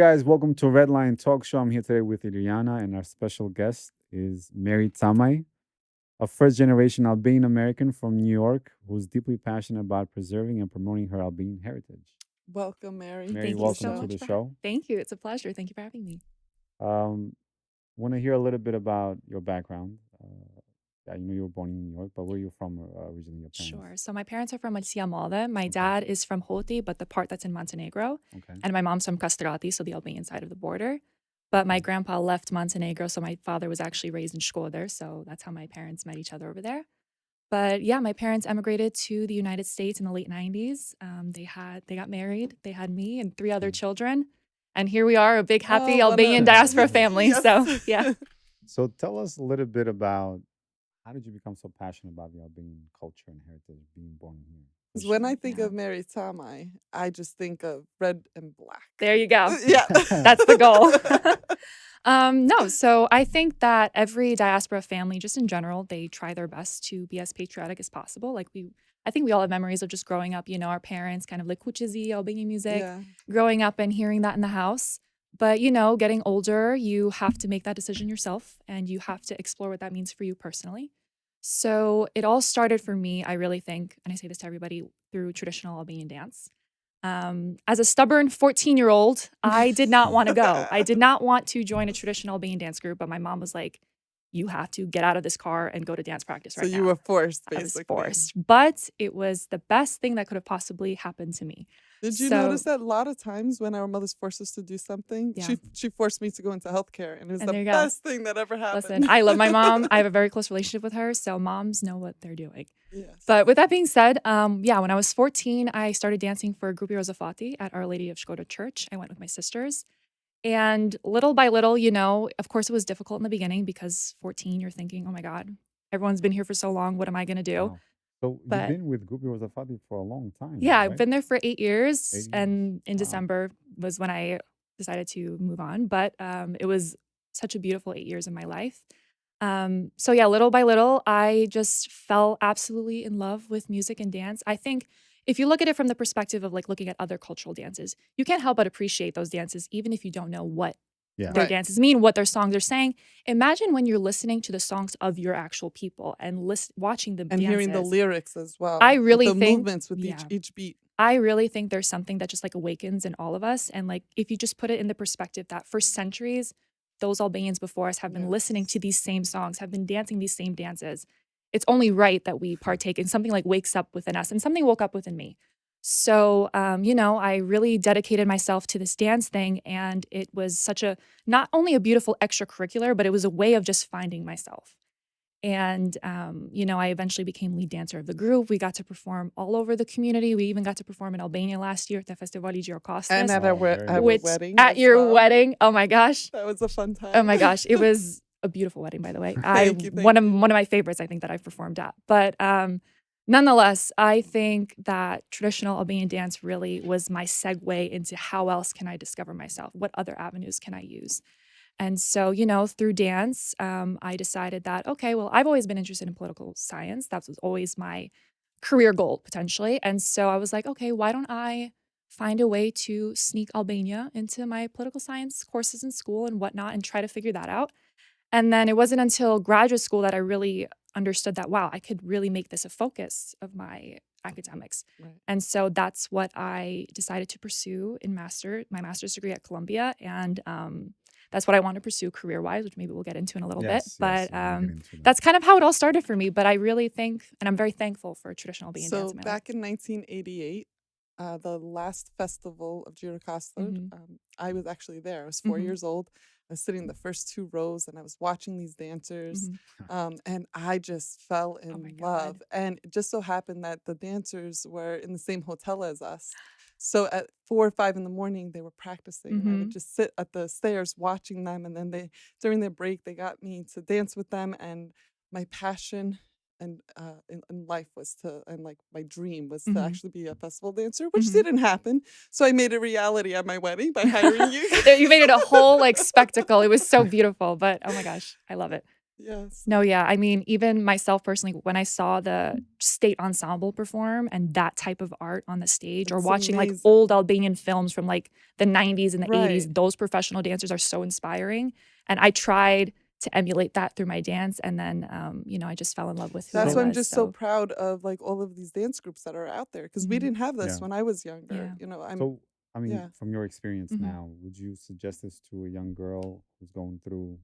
guys, welcome to Red Line Talk Show. I'm here today with Iliana, and our special guest is Mary Camaj, a first generation Albanian American from New York who's deeply passionate about preserving and promoting her Albanian heritage. Welcome, Mary. Mary, Thank you welcome so to much the for show. Thank you. It's a pleasure. Thank you for having me. Um, Want to hear a little bit about your background. I know you were born in New York, but where are you from originally, your parents? Sure. So my parents are from Molla. My dad is from Hoti, but the part that's in Montenegro. Okay. And my mom's from Kastrati, so the Albanian side of the border. But my grandpa left Montenegro, so my father was actually raised in Shkodër, so that's how my parents met each other over there. But yeah, my parents emigrated to the United States in the late 90s. They got married, they had me and three other children. And here we are, a big, happy Albanian diaspora family. Yes. So yeah. So tell us a little bit about how did you become so passionate about the Albanian culture and heritage being born here? Because when I think Yeah. of Mary Camaj, I just think of red and black. There you go. Yeah. That's the goal. No, so I think that every diaspora family, just in general, they try their best to be as patriotic as possible. I think we all have memories of just growing up, our parents kind of like kuchizi, Albanian music, Yeah. growing up and hearing that in the house. But, getting older, you have to make that decision yourself and you have to explore what that means for you personally. So it all started for me, I really think, and I say this to everybody, through traditional Albanian dance. As a stubborn 14-year-old, I did not want to go. I did not want to join a traditional Albanian dance group, but my mom was like, you have to get out of this car and go to dance practice right now. So you were forced, I was basically. forced, but it was the best thing that could have possibly happened to me. Did you notice that a lot of times when our mothers forced us to do something, Yeah. she forced me to go into healthcare, and it was And the there you go. best thing that ever happened. Listen, I love my mom. I have a very close relationship with her, so moms know what they're doing. Yes. But with that being said, when I was 14, I started dancing for Gruppi Rosafati at Our Lady of Shkodër Church. I went with my sisters. And little by little, of course it was difficult in the beginning because 14, you're thinking, oh my God, everyone's been here for so long. What am I going to do? Wow. So But- you've been with Gruppi Rosafati for a long time. Yeah, right? I've been there for 8 years. 8 years. And in Wow. December was when I decided to move on. But it was such a beautiful 8 years in my life. So yeah, little by little, I just fell absolutely in love with music and dance. I think if you look at it from the perspective of like looking at other cultural dances, you can't help but appreciate those dances, even if you don't know what Yeah. their Right. dances mean, what their songs are saying. Imagine when you're listening to the songs of your actual people and watching the And dances. hearing the lyrics as well. I really with the think- movements with yeah. each beat. I really think there's something that just like awakens in all of us. And like, if you just put it in the perspective that for centuries, those Albanians before us have been Yes. listening to these same songs, have been dancing these same dances. It's only right that we partake in something like wakes up within us, and something woke up within me. So, I really dedicated myself to this dance thing, and it was not only a beautiful extracurricular, but it was a way of just finding myself. And, I eventually became lead dancer of the group. We got to perform all over the community. We even got to perform in Albania last year at the Festivali Gjirokastës. And at Oh, our, very our nice. wedding. At as your well. wedding, oh my gosh. That was a fun time. Oh my gosh, it was a beautiful wedding, by the way. Thank you, one thank of you. one of my favorites, I think, that I've performed at. But nonetheless, I think that traditional Albanian dance really was my segue into how else can I discover myself? What other avenues can I use? And so, through dance, I decided that, okay, well, I've always been interested in political science. That was always my career goal, potentially. And so I was like, okay, why don't I find a way to sneak Albania into my political science courses in school and whatnot and try to figure that out. And then it wasn't until graduate school that I really understood that, wow, I could really make this a focus of my academics. Right. And so that's what I decided to pursue in my master's degree at Columbia. And that's what I want to pursue career-wise, which maybe we'll get into in a little bit. But we'll get into that. that's kind of how it all started for me. But I really think, and I'm very thankful for traditional Albanian dance So in my life. back in 1988, the last festival of Gjirokastër, Mhm. I was actually there. I was 4 Mhm. years old. I was sitting in the first 2 rows and I was watching these dancers. Mhm. And I just fell Oh my in God. love. And it just so happened that the dancers were in the same hotel as us. So at 4 or 5 in the morning, they were practicing. And I would Mhm. just sit at the stairs watching them. And then during their break, they got me to dance with them. And my passion and in life was my dream was to Mhm. actually be a festival dancer, which Mhm. didn't happen. So I made a reality at my wedding by hiring you. You made it a whole spectacle. It was so beautiful, but oh my gosh, I love it. Yes. No, yeah. I mean, even myself personally, when I saw the state ensemble perform and that type of art on the stage, or It's watching like old amazing. Albanian films from like the 90s and the 80s, Right. those professional dancers are so inspiring. And I tried to emulate that through my dance. And then, I just fell in love with who I That's why I'm was. just so So, proud of like all of these dance groups that are out there because we mhm, didn't have this Yeah. when I was younger. yeah. So, I mean, Yeah. from your experience Hmm. now, would you suggest this to a young girl who's going through,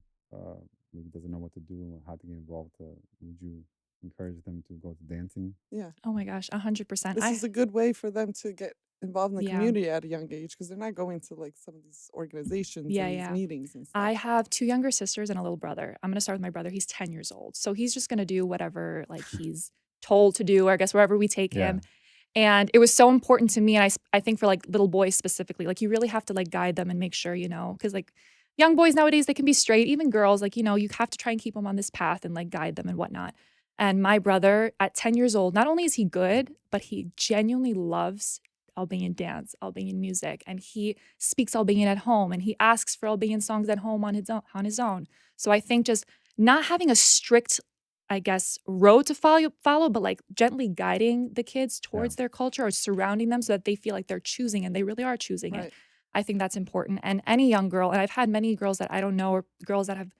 maybe doesn't know what to do or how to get involved? Would you encourage them to go to dancing? Yeah. Oh my gosh, 100%. This is a good way for them to get involved in the Yeah, community at a young age because they're not going to like some of these organizations yeah, and these yeah. meetings and I stuff. have two younger sisters and a little brother. I'm gonna start with my brother. He's 10 years old. So he's just gonna do whatever like he's told to do, or I guess wherever we take Yeah. him. And it was so important to me. And I think for like little boys specifically, like you really have to like guide them and make sure, because like young boys nowadays, they can be straight, even girls, like, you have to try and keep them on this path and like guide them and whatnot. And my brother at 10 years old, not only is he good, but he genuinely loves Albanian dance, Albanian music, and he speaks Albanian at home and he asks for Albanian songs at home on his own. So I think just not having a strict, I guess, road to follow, but like gently guiding the kids Yeah. towards their culture or surrounding them so that they feel like they're choosing and they really are choosing it. Right. I think that's important. And any young girl, and I've had many girls that I don't know or girls that have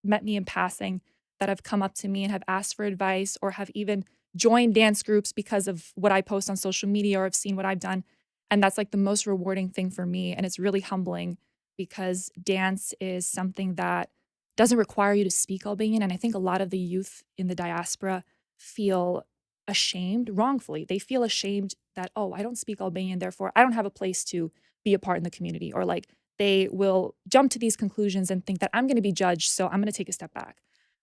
met me in passing that have come up to me and have asked for advice or have even joined dance groups because of what I post on social media or have seen what I've done. And that's like the most rewarding thing for me. And it's really humbling because dance is something that doesn't require you to speak Albanian. And I think a lot of the youth in the diaspora feel ashamed, wrongfully. They feel ashamed that, oh, I don't speak Albanian, therefore I don't have a place to be a part in the community. Or like they will jump to these conclusions and think that I'm going to be judged, so I'm going to take a step back.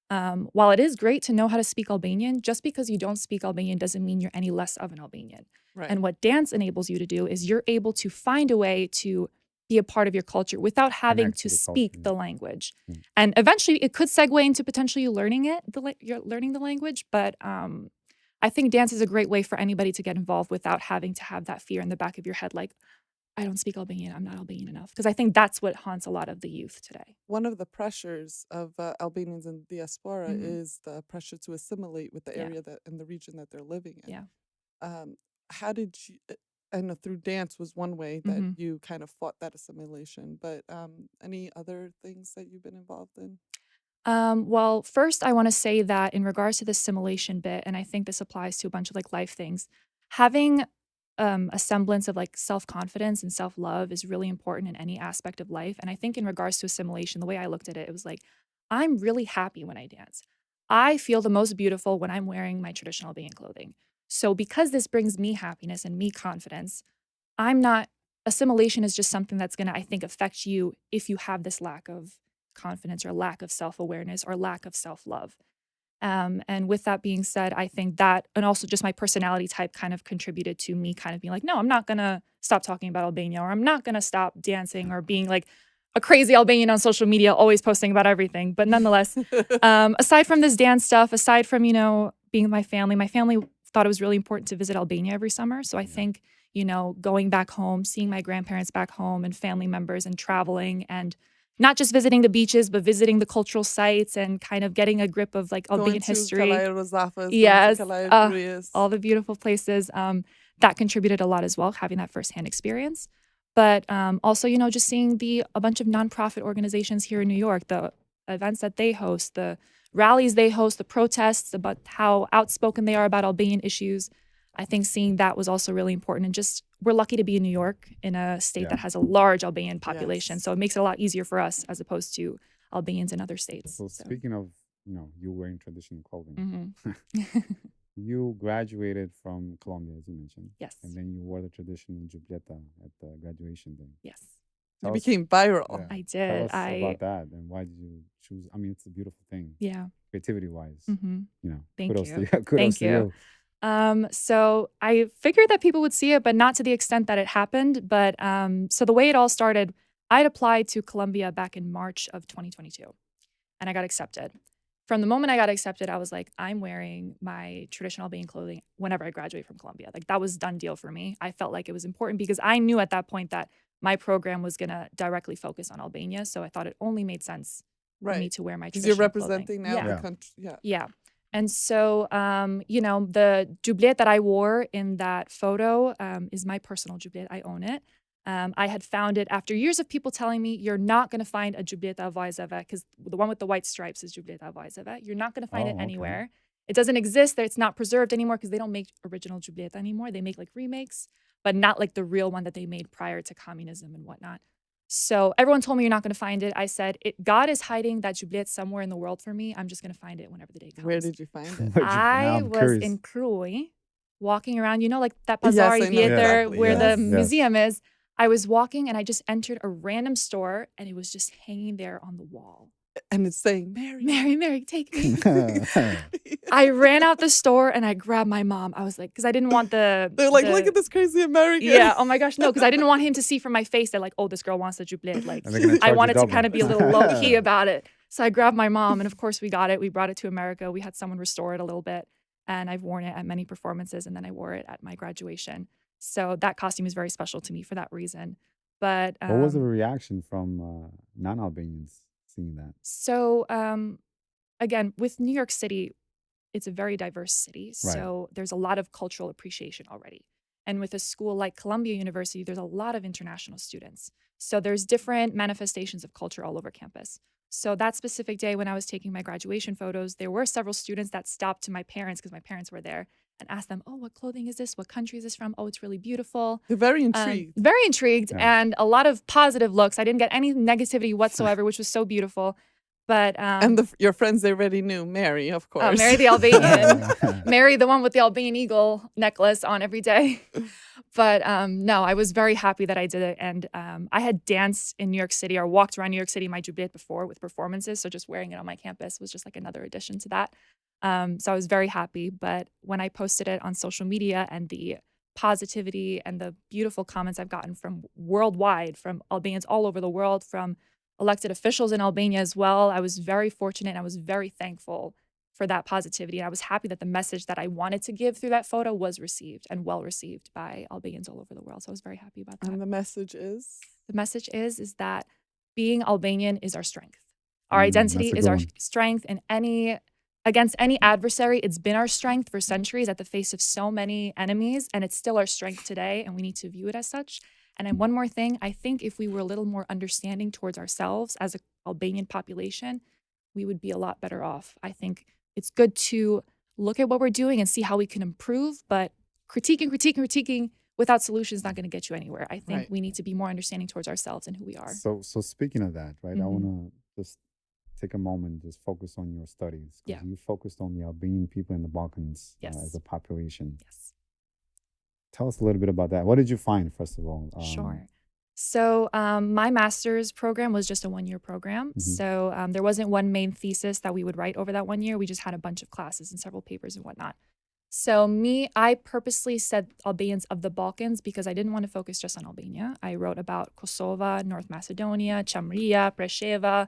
While it is great to know how to speak Albanian, just because you don't speak Albanian doesn't mean you're any less of an Albanian. Right. And what dance enables you to do is you're able to find a way to be a part of your culture without having Connect to to the speak culture. the language. Mm. And eventually it could segue into potentially you learning it, you're learning the language. But I think dance is a great way for anybody to get involved without having to have that fear in the back of your head, like, I don't speak Albanian, I'm not Albanian enough. Because I think that's what haunts a lot of the youth today. One of the pressures of Albanians in diaspora Mhm. is the pressure to assimilate with the Yeah. area that in the region that they're living in. Yeah. How did you? I know through dance was one way that Mhm. you kind of fought that assimilation, but any other things that you've been involved in? Well, first, I want to say that in regards to the assimilation bit, and I think this applies to a bunch of like life things, having a semblance of like self confidence and self love is really important in any aspect of life. And I think in regards to assimilation, the way I looked at it, it was like, I'm really happy when I dance. I feel the most beautiful when I'm wearing my traditional Albanian clothing. So, because this brings me happiness and me confidence, I'm not, assimilation is just something that's going to, I think, affect you if you have this lack of confidence or lack of self awareness or lack of self love. And with that being said, I think that, and also just my personality type kind of contributed to me kind of being like, no, I'm not going to stop talking about Albania, or I'm not going to stop dancing or being like a crazy Albanian on social media, always posting about everything. But nonetheless, aside from this dance stuff, aside from, being with my family thought it was really important to visit Albania every summer. So I Yeah. think, going back home, seeing my grandparents back home and family members and traveling and not just visiting the beaches, but visiting the cultural sites and kind of getting a grip of like Going Albanian to history. Kalaya Rosafas, going to Yes, Kalaya Krujis. all the beautiful places. That contributed a lot as well, having that firsthand experience. But also, just seeing a bunch of nonprofit organizations here in New York, the events that they host, the rallies they host, the protests, about how outspoken they are about Albanian issues. I think seeing that was also really important. And just, we're lucky to be in New York, in a state Yeah. that has a large Albanian population. Yes. So it makes it a lot easier for us as opposed to Albanians in other states. So speaking of, you wearing traditional clothing, Mhm. you graduated from Colombia, as you mentioned, Yes. and then you wore the traditional jubleta at the graduation day. Yes. You Tell us- became viral. yeah, I Tell did. us about that and why did you choose? I mean, it's a beautiful thing, Yeah. creativity wise. Hmm. Thank Kudos you. to you. Kudos Thank to you. you. So I figured that people would see it, but not to the extent that it happened. But so the way it all started, I'd applied to Columbia back in March of 2022, and I got accepted. From the moment I got accepted, I was like, I'm wearing my traditional Albanian clothing whenever I graduate from Columbia. Like that was done deal for me. I felt like it was important because I knew at that point that my program was going to directly focus on Albania. So I thought it only made sense for me Right. to wear my Because you're traditional clothing. representing now Yeah. the Yeah. country. Yeah. Yeah. And so, the jublette that I wore in that photo is my personal jublette. I own it. I had found it after years of people telling me, you're not going to find a jubleta voizeva, because the one with the white stripes is jubleta voizeva. You're not going to find Oh, it okay. anywhere. It doesn't exist. It's not preserved anymore because they don't make original jubleta anymore. They make like remakes, but not like the real one that they made prior to communism and whatnot. So everyone told me you're not going to find it. I said, God is hiding that jublette somewhere in the world for me. I'm just going to find it whenever the day comes. Where did you find it? Now I I'm was curious. in Cluj, walking around, like that Yes, Bazar I know Theater exactly. where the Yes. museum is. I was walking and I just entered a random store and it was just hanging there on the wall. And it's saying, Mary. Mary, take me. I ran out the store and I grabbed my mom. I was like, because I didn't want They're like, look at this crazy American. Yeah, oh my gosh, no, because I didn't want him to see from my face that like, oh, this girl wants the jublette. Like, And they're gonna I charge you wanted to double. kind of be a little low key about it. So I grabbed my mom and of course we got it. We brought it to America. We had someone restore it a little bit and I've worn it at many performances and then I wore it at my graduation. So that costume is very special to me for that reason. But What was the reaction from non-Albanians seeing that? So again, with New York City, it's a very diverse city. Right. So there's a lot of cultural appreciation already. And with a school like Columbia University, there's a lot of international students. So there's different manifestations of culture all over campus. So that specific day when I was taking my graduation photos, there were several students that stopped to my parents, because my parents were there, and asked them, oh, what clothing is this? What country is this from? Oh, it's really beautiful. They're very intrigued. Very intrigued, Yeah. and a lot of positive looks. I didn't get any negativity whatsoever, which was so beautiful. But And your friends they already knew, Mary, of course. Mary the Albanian, Mary the one with the Albanian eagle necklace on every day. But no, I was very happy that I did it. And I had danced in New York City or walked around New York City in my jublette before with performances. So just wearing it on my campus was just like another addition to that. So I was very happy. But when I posted it on social media and the positivity and the beautiful comments I've gotten from worldwide, from Albanians all over the world, from elected officials in Albania as well, I was very fortunate and I was very thankful for that positivity. And I was happy that the message that I wanted to give through that photo was received and well received by Albanians all over the world. So I was very happy about that. And the message is? The message is that being Albanian is our strength. Our That's identity a is good our one. strength in against any adversary. It's been our strength for centuries at the face of so many enemies, and it's still our strength today, and we need to view it as such. And then one more thing, I think if we were a little more understanding towards ourselves as an Albanian population, we would be a lot better off. I think it's good to look at what we're doing and see how we can improve, but critiquing without solutions is not going to get you anywhere. I think Right. we need to be more understanding towards ourselves and who we are. So speaking of that, right? I Mhm. want to just take a moment, just focus on your studies. 'Cause Yeah. you focused on the Albanian people in the Balkans Yes. as a population. Yes. Tell us a little bit about that. What did you find, first of all? Sure. So my master's program was just a one-year program. Mhm. So there wasn't one main thesis that we would write over that 1 year. We just had a bunch of classes and several papers and whatnot. So I purposely said Albanians of the Balkans because I didn't want to focus just on Albania. I wrote about Kosovo, North Macedonia, Chamria, Preševa,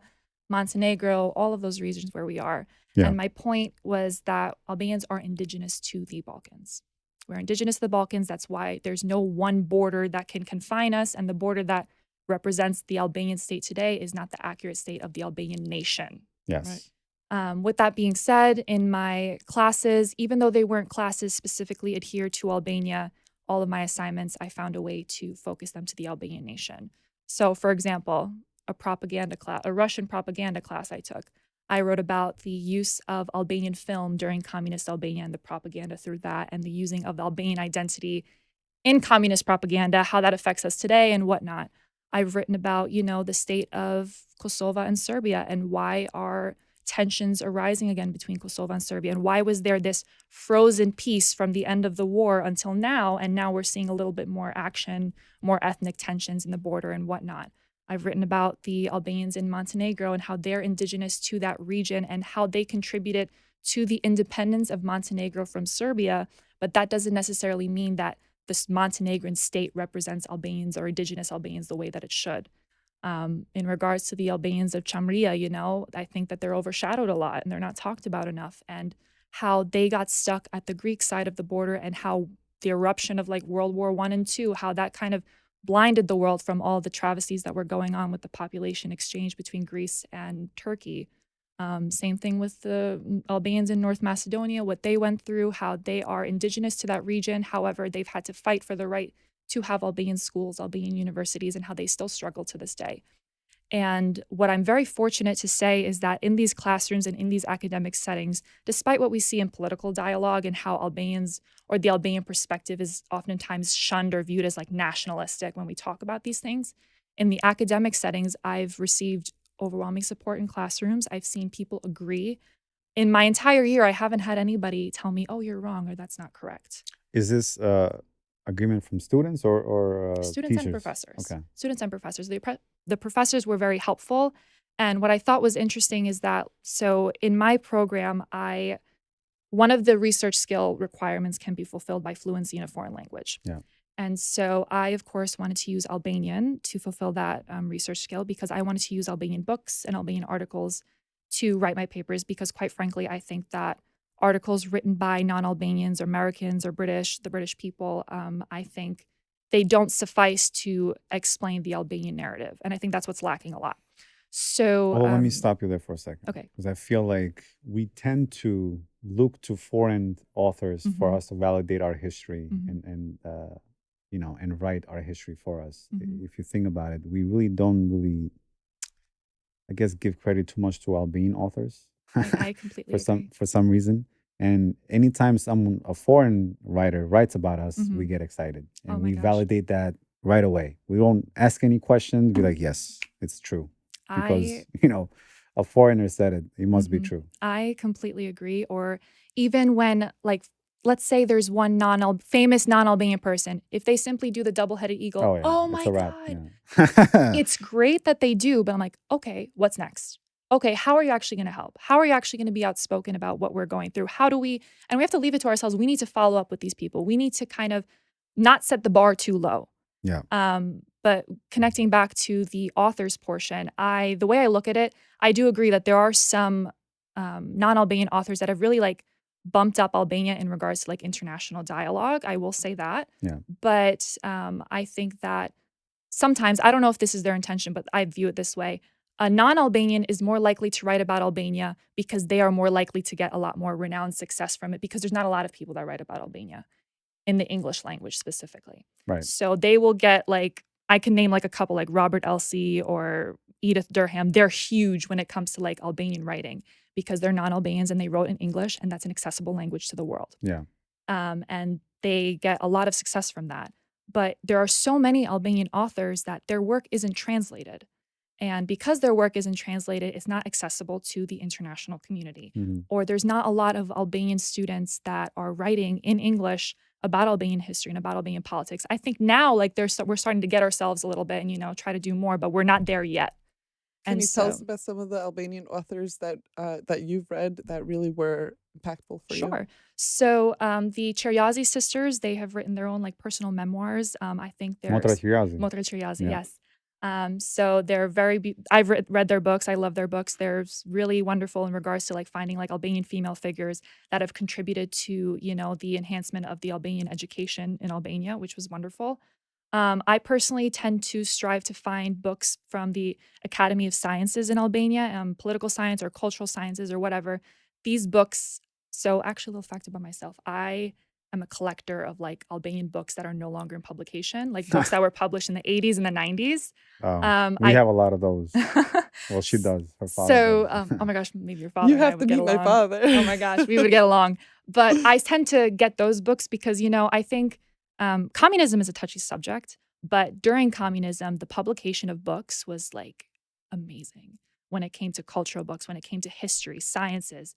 Montenegro, all of those regions where we are. Yeah. And my point was that Albanians are indigenous to the Balkans. We're indigenous to the Balkans. That's why there's no one border that can confine us. And the border that represents the Albanian state today is not the accurate state of the Albanian nation. Yes. Right. With that being said, in my classes, even though they weren't classes specifically adhered to Albania, all of my assignments, I found a way to focus them to the Albanian nation. So, for example, a Russian propaganda class I took, I wrote about the use of Albanian film during communist Albania and the propaganda through that, and the using of the Albanian identity in communist propaganda, how that affects us today and whatnot. I've written about, the state of Kosovo and Serbia and why are tensions arising again between Kosovo and Serbia, and why was there this frozen peace from the end of the war until now, and now we're seeing a little bit more action, more ethnic tensions in the border and whatnot. I've written about the Albanians in Montenegro and how they're indigenous to that region and how they contributed to the independence of Montenegro from Serbia, but that doesn't necessarily mean that this Montenegrin state represents Albanians or indigenous Albanians the way that it should. In regards to the Albanians of Chamria, I think that they're overshadowed a lot and they're not talked about enough, and how they got stuck at the Greek side of the border and how the eruption of like World War I and II, how that kind of blinded the world from all the travesties that were going on with the population exchange between Greece and Turkey. Same thing with the Albanians in North Macedonia, what they went through, how they are indigenous to that region. However, they've had to fight for the right to have Albanian schools, Albanian universities, and how they still struggle to this day. And what I'm very fortunate to say is that in these classrooms and in these academic settings, despite what we see in political dialogue and how Albanians or the Albanian perspective is oftentimes shunned or viewed as like nationalistic when we talk about these things, in the academic settings, I've received overwhelming support in classrooms. I've seen people agree. In my entire year, I haven't had anybody tell me, oh, you're wrong or that's not correct. Is this agreement from students or Students teachers? and professors. Okay. Students and professors. The professors were very helpful. And what I thought was interesting is that, so in my program, one of the research skill requirements can be fulfilled by fluency in a foreign language. Yeah. And so I, of course, wanted to use Albanian to fulfill that research skill because I wanted to use Albanian books and Albanian articles to write my papers because, quite frankly, I think that articles written by non-Albanians or Americans or the British people, I think they don't suffice to explain the Albanian narrative. And I think that's what's lacking a lot. So Well, let me stop you there for a second. Okay. Because I feel like we tend to look to foreign authors for us to validate our history and write our history for us. If you think about it, we really don't I guess, give credit too much to Albanian authors. I completely agree. For some reason. And anytime a foreign writer writes about us, we get excited and Oh my we gosh. validate that right away. We don't ask any questions. Be like, yes, it's true. Because, a foreigner said it. It must be true. I completely agree. Or even when, like, let's say there's one famous non-Albanian person. If they simply do the double-headed eagle, oh my it's a wrap. God. Yeah. It's great that they do, but I'm like, okay, what's next? Okay, how are you actually going to help? How are you actually going to be outspoken about what we're going through? And we have to leave it to ourselves. We need to follow up with these people. We need to kind of not set the bar too low. Yeah. But connecting back to the authors portion, the way I look at it, I do agree that there are some non-Albanian authors that have really like bumped up Albania in regards to like international dialogue. I will say that. Yeah. But I think that sometimes, I don't know if this is their intention, but I view it this way. A non-Albanian is more likely to write about Albania because they are more likely to get a lot more renowned success from it because there's not a lot of people that write about Albania in the English language specifically. Right. So they will get like, I can name like a couple like Robert Elsey or Edith Durham. They're huge when it comes to like Albanian writing because they're non-Albanians and they wrote in English and that's an accessible language to the world. Yeah. And they get a lot of success from that. But there are so many Albanian authors that their work isn't translated. And because their work isn't translated, it's not accessible to the international community. Or there's not a lot of Albanian students that are writing in English about Albanian history and about Albanian politics. I think now, like, we're starting to get ourselves a little bit and, try to do more, but we're not there yet. Can you tell us about some of the Albanian authors that you've read that really were impactful for you? Sure. So the Cheryazi sisters, they have written their own like personal memoirs. I think there's Motra Cheryazi. Motra Cheryazi, Yeah. yes. So they're I've read their books. I love their books. They're really wonderful in regards to like finding like Albanian female figures that have contributed to, the enhancement of the Albanian education in Albania, which was wonderful. I personally tend to strive to find books from the Academy of Sciences in Albania, political science or cultural sciences or whatever. These books, so actually a little fact about myself, I am a collector of like Albanian books that are no longer in publication, like books that were published in the 80s and the 90s. We have a lot of those. Well, she does. Her father So, does. oh my gosh, maybe your father You and I have to would get meet my along. father. Oh my gosh, we would get along. But I tend to get those books because, I think communism is a touchy subject, but during communism, the publication of books was like amazing when it came to cultural books, when it came to history, sciences,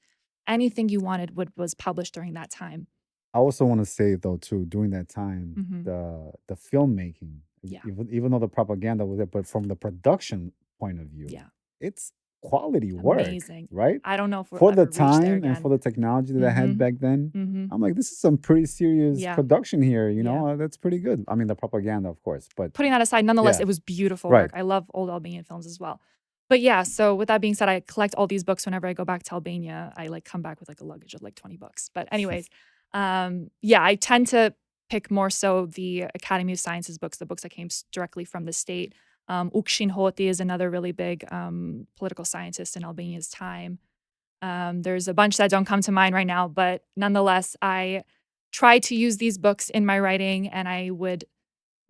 anything you wanted was published during that time. I also want to say though too, during that time, the filmmaking, Yeah. even though the propaganda was there, but from the production point of view, Yeah. it's quality work, Amazing. right? I don't know if we'll For the ever reach there time again. and for the technology that I had back then, Mhm. I'm like, this is some pretty serious Yeah. production here. Yeah. That's pretty good. I mean, the propaganda, of course, but Putting that aside, nonetheless, Yeah. it was beautiful Right. work. I love old Albanian films as well. But yeah, so with that being said, I collect all these books whenever I go back to Albania. I like come back with like a luggage of like 20 books. But anyways, I tend to pick more so the Academy of Sciences books, the books that came directly from the state. Ukshin Hoti is another really big political scientist in Albania's time. There's a bunch that don't come to mind right now, but nonetheless, I try to use these books in my writing, and I would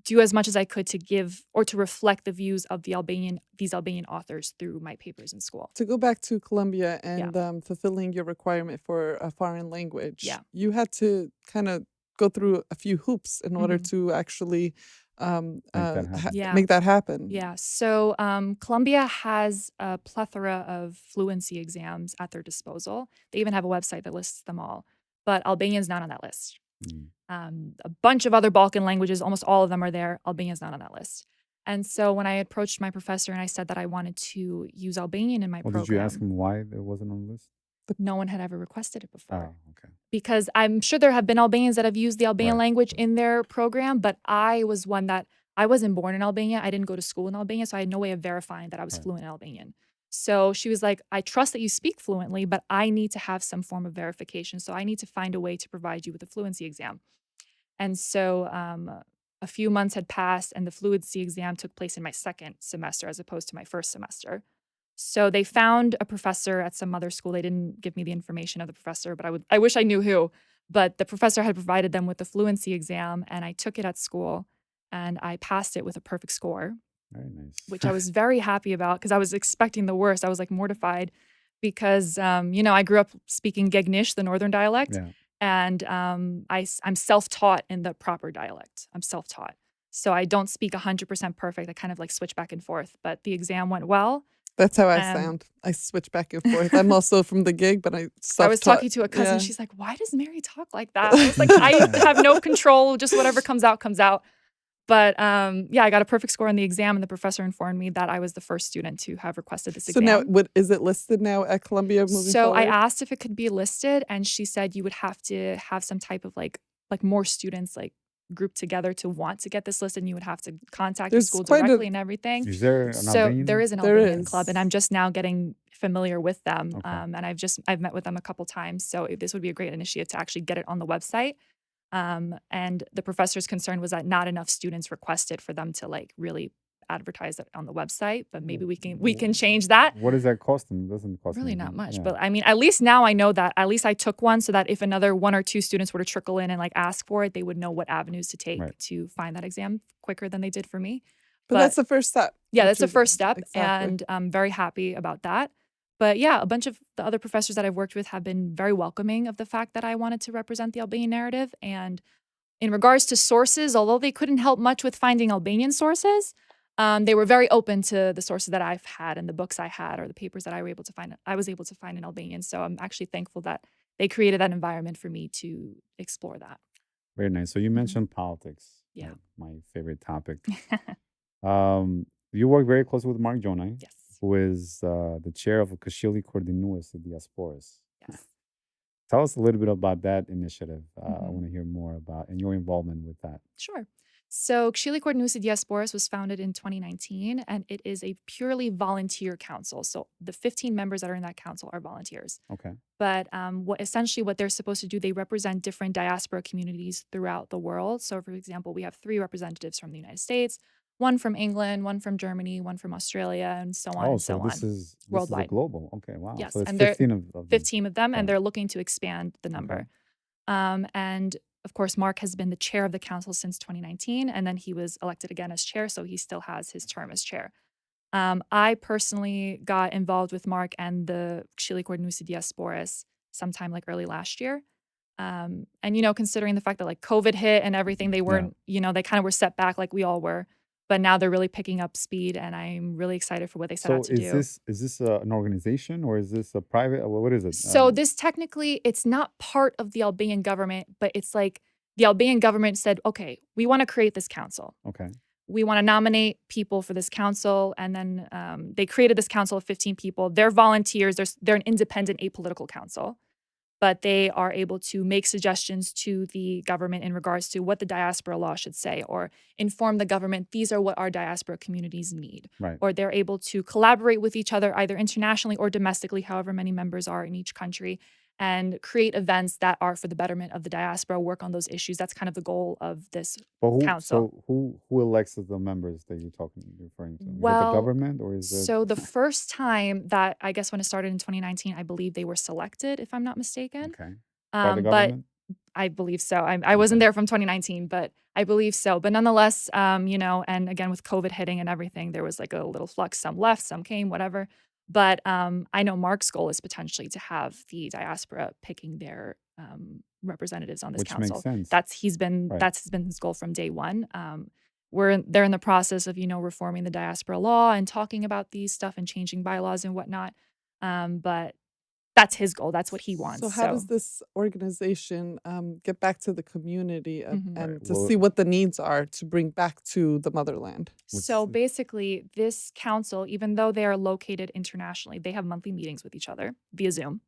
do as much as I could to give or to reflect the views of these Albanian authors through my papers in school. To go back to Colombia Yeah. and fulfilling your requirement for a foreign language, Yeah. you had to kind of go through a few hoops in order Mhm. to actually that happen. Yeah. make that happen. Yeah. So Colombia has a plethora of fluency exams at their disposal. They even have a website that lists them all. But Albanian's not on that list. Mm. A bunch of other Balkan languages, almost all of them are there. Albanian's not on that list. And so when I approached my professor and I said that I wanted to use Albanian in my Well, program, did you ask him why it wasn't on the list? no one had ever requested it before. Oh, okay. Because I'm sure there have been Albanians that have used the Albanian Right. language in their program, but I was one that I wasn't born in Albania. I didn't go to school in Albania, so I had no way of verifying that I was Right. fluent in Albanian. So she was like, I trust that you speak fluently, but I need to have some form of verification. So I need to find a way to provide you with a fluency exam. And so a few months had passed, and the fluency exam took place in my second semester as opposed to my first semester. So they found a professor at some other school. They didn't give me the information of the professor, but I wish I knew who. But the professor had provided them with the fluency exam, and I took it at school, and I passed it with a perfect score, Very nice. which I was very happy about because I was expecting the worst. I was like mortified because, I grew up speaking Gegnish, the northern dialect, Yeah. and I'm self-taught in the proper dialect. I'm self-taught. So I don't speak 100% perfect. I kind of like switch back and forth, but the exam went well. That's how I Um, sound. I switch back and forth. I'm also from the gig, but I I was self-taught. talking to a cousin. Yeah. She's like, why does Mary talk like that? I was like, I have no control. Just whatever comes out, comes out. But I got a perfect score on the exam, and the professor informed me that I was the first student to have requested this So exam. now, is it listed now at Columbia moving So forward? I asked if it could be listed, and she said you would have to have some type of like more students like grouped together to want to get this listed, and you would have to contact the There's school quite a- directly and everything. Is there an So Albanian? there is an There Albanian is. club, and I'm just now getting familiar with them. Okay. And I've met with them a couple times. So this would be a great initiative to actually get it on the website. And the professor's concern was that not enough students requested for them to like really advertise it on the website. But maybe we can change that. What does that cost them? It doesn't cost Really anything. not much. Yeah. But I mean, at least now I know that at least I took one so that if another one or two students were to trickle in and like ask for it, they would know what avenues to take Right. to find that exam quicker than they did for me. but that's the first step. Yeah, which that's the is- first step. Exactly. And I'm very happy about that. But yeah, a bunch of the other professors that I've worked with have been very welcoming of the fact that I wanted to represent the Albanian narrative. And in regards to sources, although they couldn't help much with finding Albanian sources, they were very open to the sources that I've had and the books I had or the papers that I was able to find in Albanian. So I'm actually thankful that they created that environment for me to explore that. Very nice. So you mentioned politics. Yeah. like my favorite topic. You work very closely with Mark Jonai, Yes. who is the chair of Këshilli Koordinues të Diasporas. Yes. Tell us a little bit about that initiative. I Mhm. want to hear more about and your involvement with that. Sure. So Këshilli Koordinues të Diasporas was founded in 2019, and it is a purely volunteer council. So the 15 members that are in that council are volunteers. Okay. But what they're supposed to do, they represent different diaspora communities throughout the world. So, for example, we have 3 representatives from the United States, one from England, one from Germany, one from Australia, and so on Oh, and so so this on. is a Worldwide. global. Okay, wow. Yes, So it's and they're 15 of them. 15 of them, Right. and they're looking to expand the number. And of course, Mark has been the chair of the council since 2019, and then he was elected again as chair, so he still has his term as chair. I personally got involved with Mark and the Këshilli Koordinues të Diasporas sometime like early last year. And, considering the fact that like COVID hit and everything, they weren't, they kind of were set back like we all were. But now they're really picking up speed, and I'm really excited for what they set So out to do. is this an organization or is this a private? What is it? So this technically, it's not part of the Albanian government, but it's like the Albanian government said, okay, we want to create this council. Okay. We want to nominate people for this council. And then they created this council of 15 people. They're volunteers. They're an independent apolitical council, but they are able to make suggestions to the government in regards to what the diaspora law should say, or inform the government, these are what our diaspora communities need. Right. Or they're able to collaborate with each other, either internationally or domestically, however many members are in each country, and create events that are for the betterment of the diaspora, work on those issues. That's kind of the goal of this But council. who elects the members that you're referring to? Is it the Well, government or is it so the first time that, I guess when it started in 2019, I believe they were selected, if I'm not mistaken. okay by the But government? I believe so. I wasn't Okay. there from 2019, but I believe so. But nonetheless, and again with COVID hitting and everything, there was like a little flux. Some left, some came, whatever. But I know Mark's goal is potentially to have the diaspora picking their representatives on this Which makes council. sense. That's Right. been his goal from day one. They're in the process of reforming the diaspora law and talking about these stuff and changing bylaws and whatnot. But that's his goal. That's what he So wants. how does So. this organization get back to the community Mhm. Right. and to Well, see what the needs are to bring back to the motherland? So what's basically, this council, even though they are located internationally, they have monthly meetings with each other via Zoom.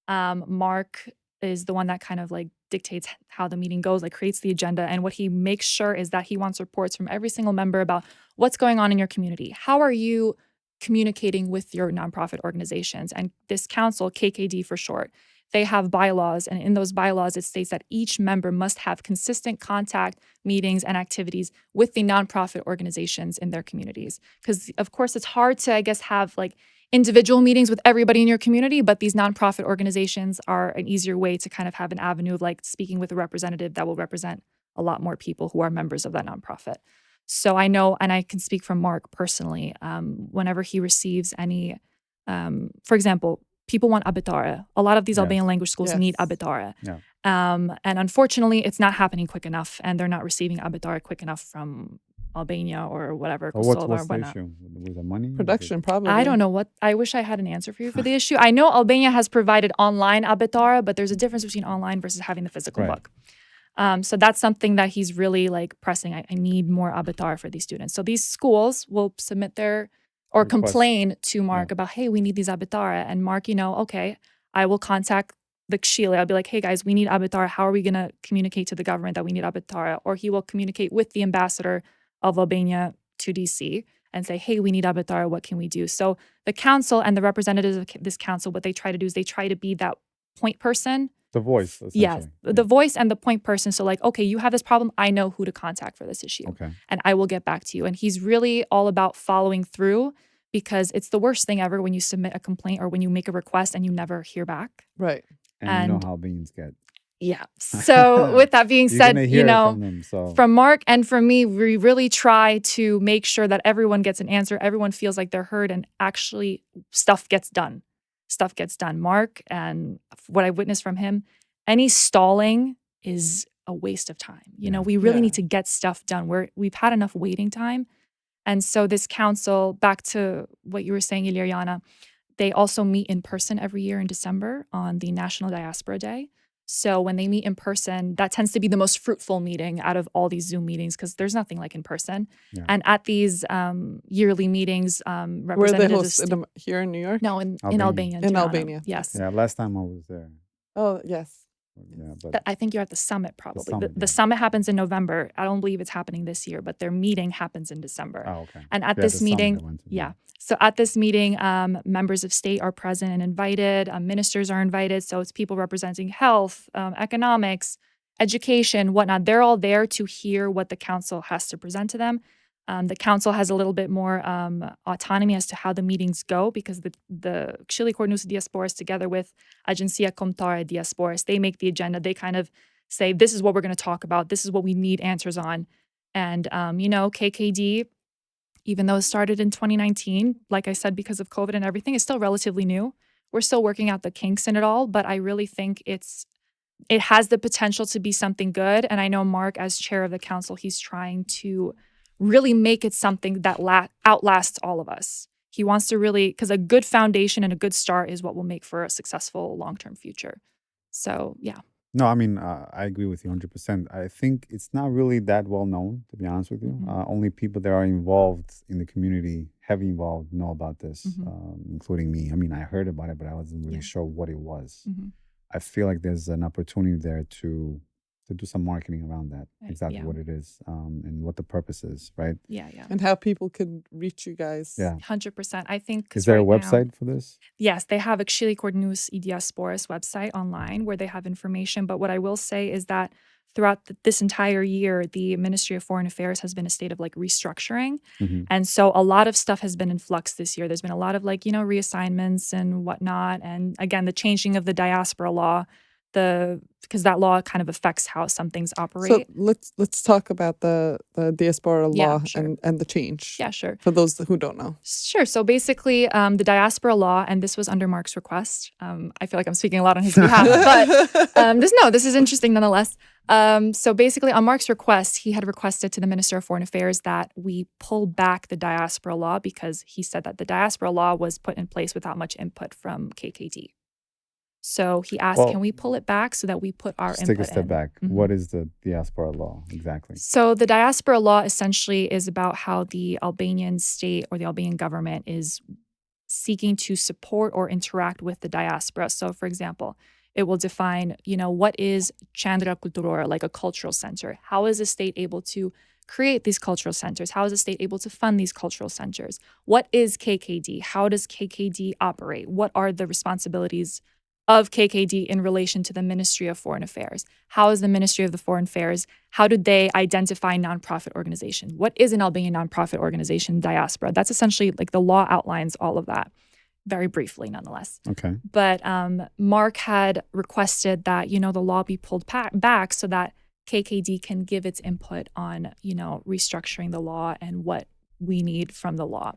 Mark is the one that kind of like dictates how the meeting goes, like creates the agenda. And what he makes sure is that he wants reports from every single member about what's going on in your community. How are you communicating with your nonprofit organizations? And this council, KKD for short, they have bylaws. And in those bylaws, it states that each member must have consistent contact, meetings, and activities with the nonprofit organizations in their communities. Because, of course, it's hard to, I guess, have like individual meetings with everybody in your community, but these nonprofit organizations are an easier way to kind of have an avenue of like speaking with a representative that will represent a lot more people who are members of that nonprofit. So I know, and I can speak from Mark personally, whenever he receives any, for example, people want abitara. A lot of these Yes. Albanian language schools need Yes. abitara. Yeah. And unfortunately, it's not happening quick enough, and they're not receiving abitara quick enough from Albania or whatever, Or Kosovo or what's the whatnot. issue? Was it money? Is it- Production, probably. I don't know what. I wish I had an answer for you for the issue. I know Albania has provided online abitara, but there's a difference between online versus having the physical Right. book. So that's something that he's really like pressing. I need more abitara for these students. So these schools will submit their or Request. complain to Mark Yeah. about, hey, we need these abitara. And Mark, okay, I will contact the Kshili. I'll be like, hey guys, we need abitara. How are we going to communicate to the government that we need abitara? Or he will communicate with the ambassador of Albania to DC and say, hey, we need abitara. What can we do? So the council and the representatives of this council, what they try to do is they try to be that point person. The voice, essentially. Yes, the voice and the point person. So like, okay, you have this problem. I know who to contact for this issue. Okay. And I will get back to you. And he's really all about following through because it's the worst thing ever when you submit a complaint or when you make a request and you never hear back. Right. And you know And- how beans get. Yeah. So with that being You're said, gonna hear it from them. So from Mark and from me, we really try to make sure that everyone gets an answer, everyone feels like they're heard, and actually stuff gets done. Stuff gets done. Mark, and what I witnessed from him, any stalling is a waste of time. Yeah. We really Yeah. need to get stuff done. We've had enough waiting time. And so this council, back to what you were saying, Iliriana, they also meet in person every year in December on the National Diaspora Day. So when they meet in person, that tends to be the most fruitful meeting out of all these Zoom meetings because there's nothing like in person. Yeah. And at these yearly meetings, Where are they representatives hosted? Here in New York? no, in Albania. Albania. In Tirana. Albania. Yes. yeah, last time I was there. Oh, yes. Yeah, but I think you're at the summit probably. summit, The yeah. summit happens in November. I don't believe it's happening this year, but their meeting happens in December. oh, okay. And at Yeah, this the summit meeting, I went to, yeah. So at this meeting, members of state are present and invited. Ministers are invited. So it's people representing health, economics, education, whatnot. They're all there to hear what the council has to present to them. The council has a little bit more autonomy as to how the meetings go because the Kshili Kornusa Diasporas together with Agencia Kombëtare Diasporas, they make the agenda. They kind of say, this is what we're going to talk about. This is what we need answers on. And, KKD, even though it started in 2019, like I said, because of COVID and everything, it's still relatively new. We're still working out the kinks in it all, but I really think it has the potential to be something good. And I know Mark, as chair of the council, he's trying to really make it something that outlasts all of us. He wants to really, because a good foundation and a good start is what will make for a successful long-term future. So, yeah. No, I mean, I agree with you 100%. I think it's not really that well known, to be honest with you. Mhm. Only people that are involved in the community, heavily involved, know about this, Mhm. including me. I mean, I heard about it, but I wasn't really Yeah. sure what it was. Mhm. I feel like there's an opportunity there to to do some marketing around that, exactly Yeah. what it is, and what the purpose is, right? Yeah, yeah. And how people can reach you guys. Yeah. 100%. I think Is because there a right now, website for this? yes, they have actually Coordinus e Diasporas website online where they have information. But what I will say is that throughout this entire year, the Ministry of Foreign Affairs has been a state of like restructuring. Mhm. And so a lot of stuff has been in flux this year. There's been a lot of like, reassignments and whatnot. And again, the changing of the diaspora law, because that law kind of affects how some things So operate. let's talk about the diaspora Yeah, law sure. and the change. Yeah, sure. For those who don't know. Sure. So basically, the diaspora law, and this was under Mark's request. I feel like I'm speaking a lot on his behalf, but this is interesting nonetheless. So basically, on Mark's request, he had requested to the Minister of Foreign Affairs that we pull back the diaspora law because he said that the diaspora law was put in place without much input from KKD. So he asked, Well, can we pull it back so that we put our Just input take a step in? back. Mhm. What is the diaspora law exactly? So the diaspora law essentially is about how the Albanian state or the Albanian government is seeking to support or interact with the diaspora. So for example, it will define, what is Chandra Kulturora, like a cultural center? How is a state able to create these cultural centers? How is a state able to fund these cultural centers? What is KKD? How does KKD operate? What are the responsibilities of KKD in relation to the Ministry of Foreign Affairs? How is the Ministry of the Foreign Affairs, how do they identify nonprofit organizations? What is an Albanian nonprofit organization, diaspora? That's essentially like the law outlines all of that, very briefly nonetheless. Okay. But Mark had requested that, the law be pulled back so that KKD can give its input on, restructuring the law and what we need from the law.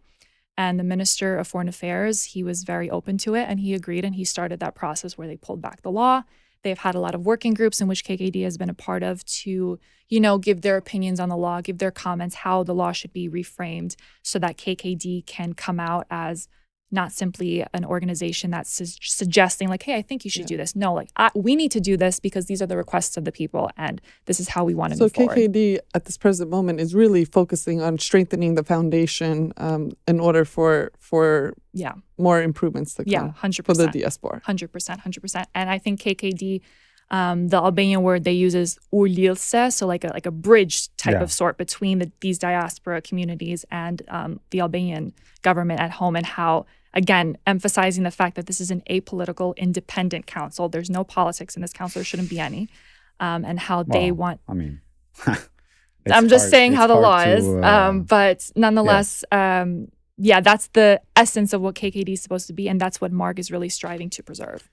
And the Minister of Foreign Affairs, he was very open to it and he agreed and he started that process where they pulled back the law. They've had a lot of working groups in which KKD has been a part of to, give their opinions on the law, give their comments, how the law should be reframed so that KKD can come out as not simply an organization that's suggesting like, hey, I think you should do this. No, like we need to do this because these are the requests of the people and this is how we want to move forward. So KKD at this present moment is really focusing on strengthening the foundation in order for more improvements to come 100%. for the diaspora. 100%. And I think KKD, the Albanian word they use is ullilse, so like a bridge type of sort between these diaspora communities and the Albanian government at home, and how, again, emphasizing the fact that this is an apolitical, independent council. There's no politics in this council. There shouldn't be any. And how they want... I mean... I'm just saying how the law is. But nonetheless, that's the essence of what KKD is supposed to be, and that's what Mark is really striving to preserve.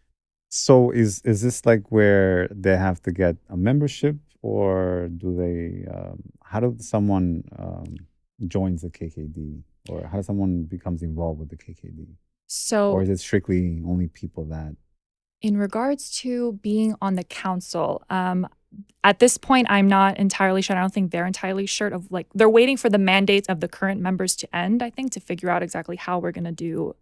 So is this like where they have to get a membership, or do they? How does someone joins the KKD, or how does someone becomes involved with the KKD? So, or is it strictly only people that? In regards to being on the council, at this point, I'm not entirely sure. I don't think they're entirely sure of they're waiting for the mandates of the current members to end, I think, to figure out exactly how we're going to do.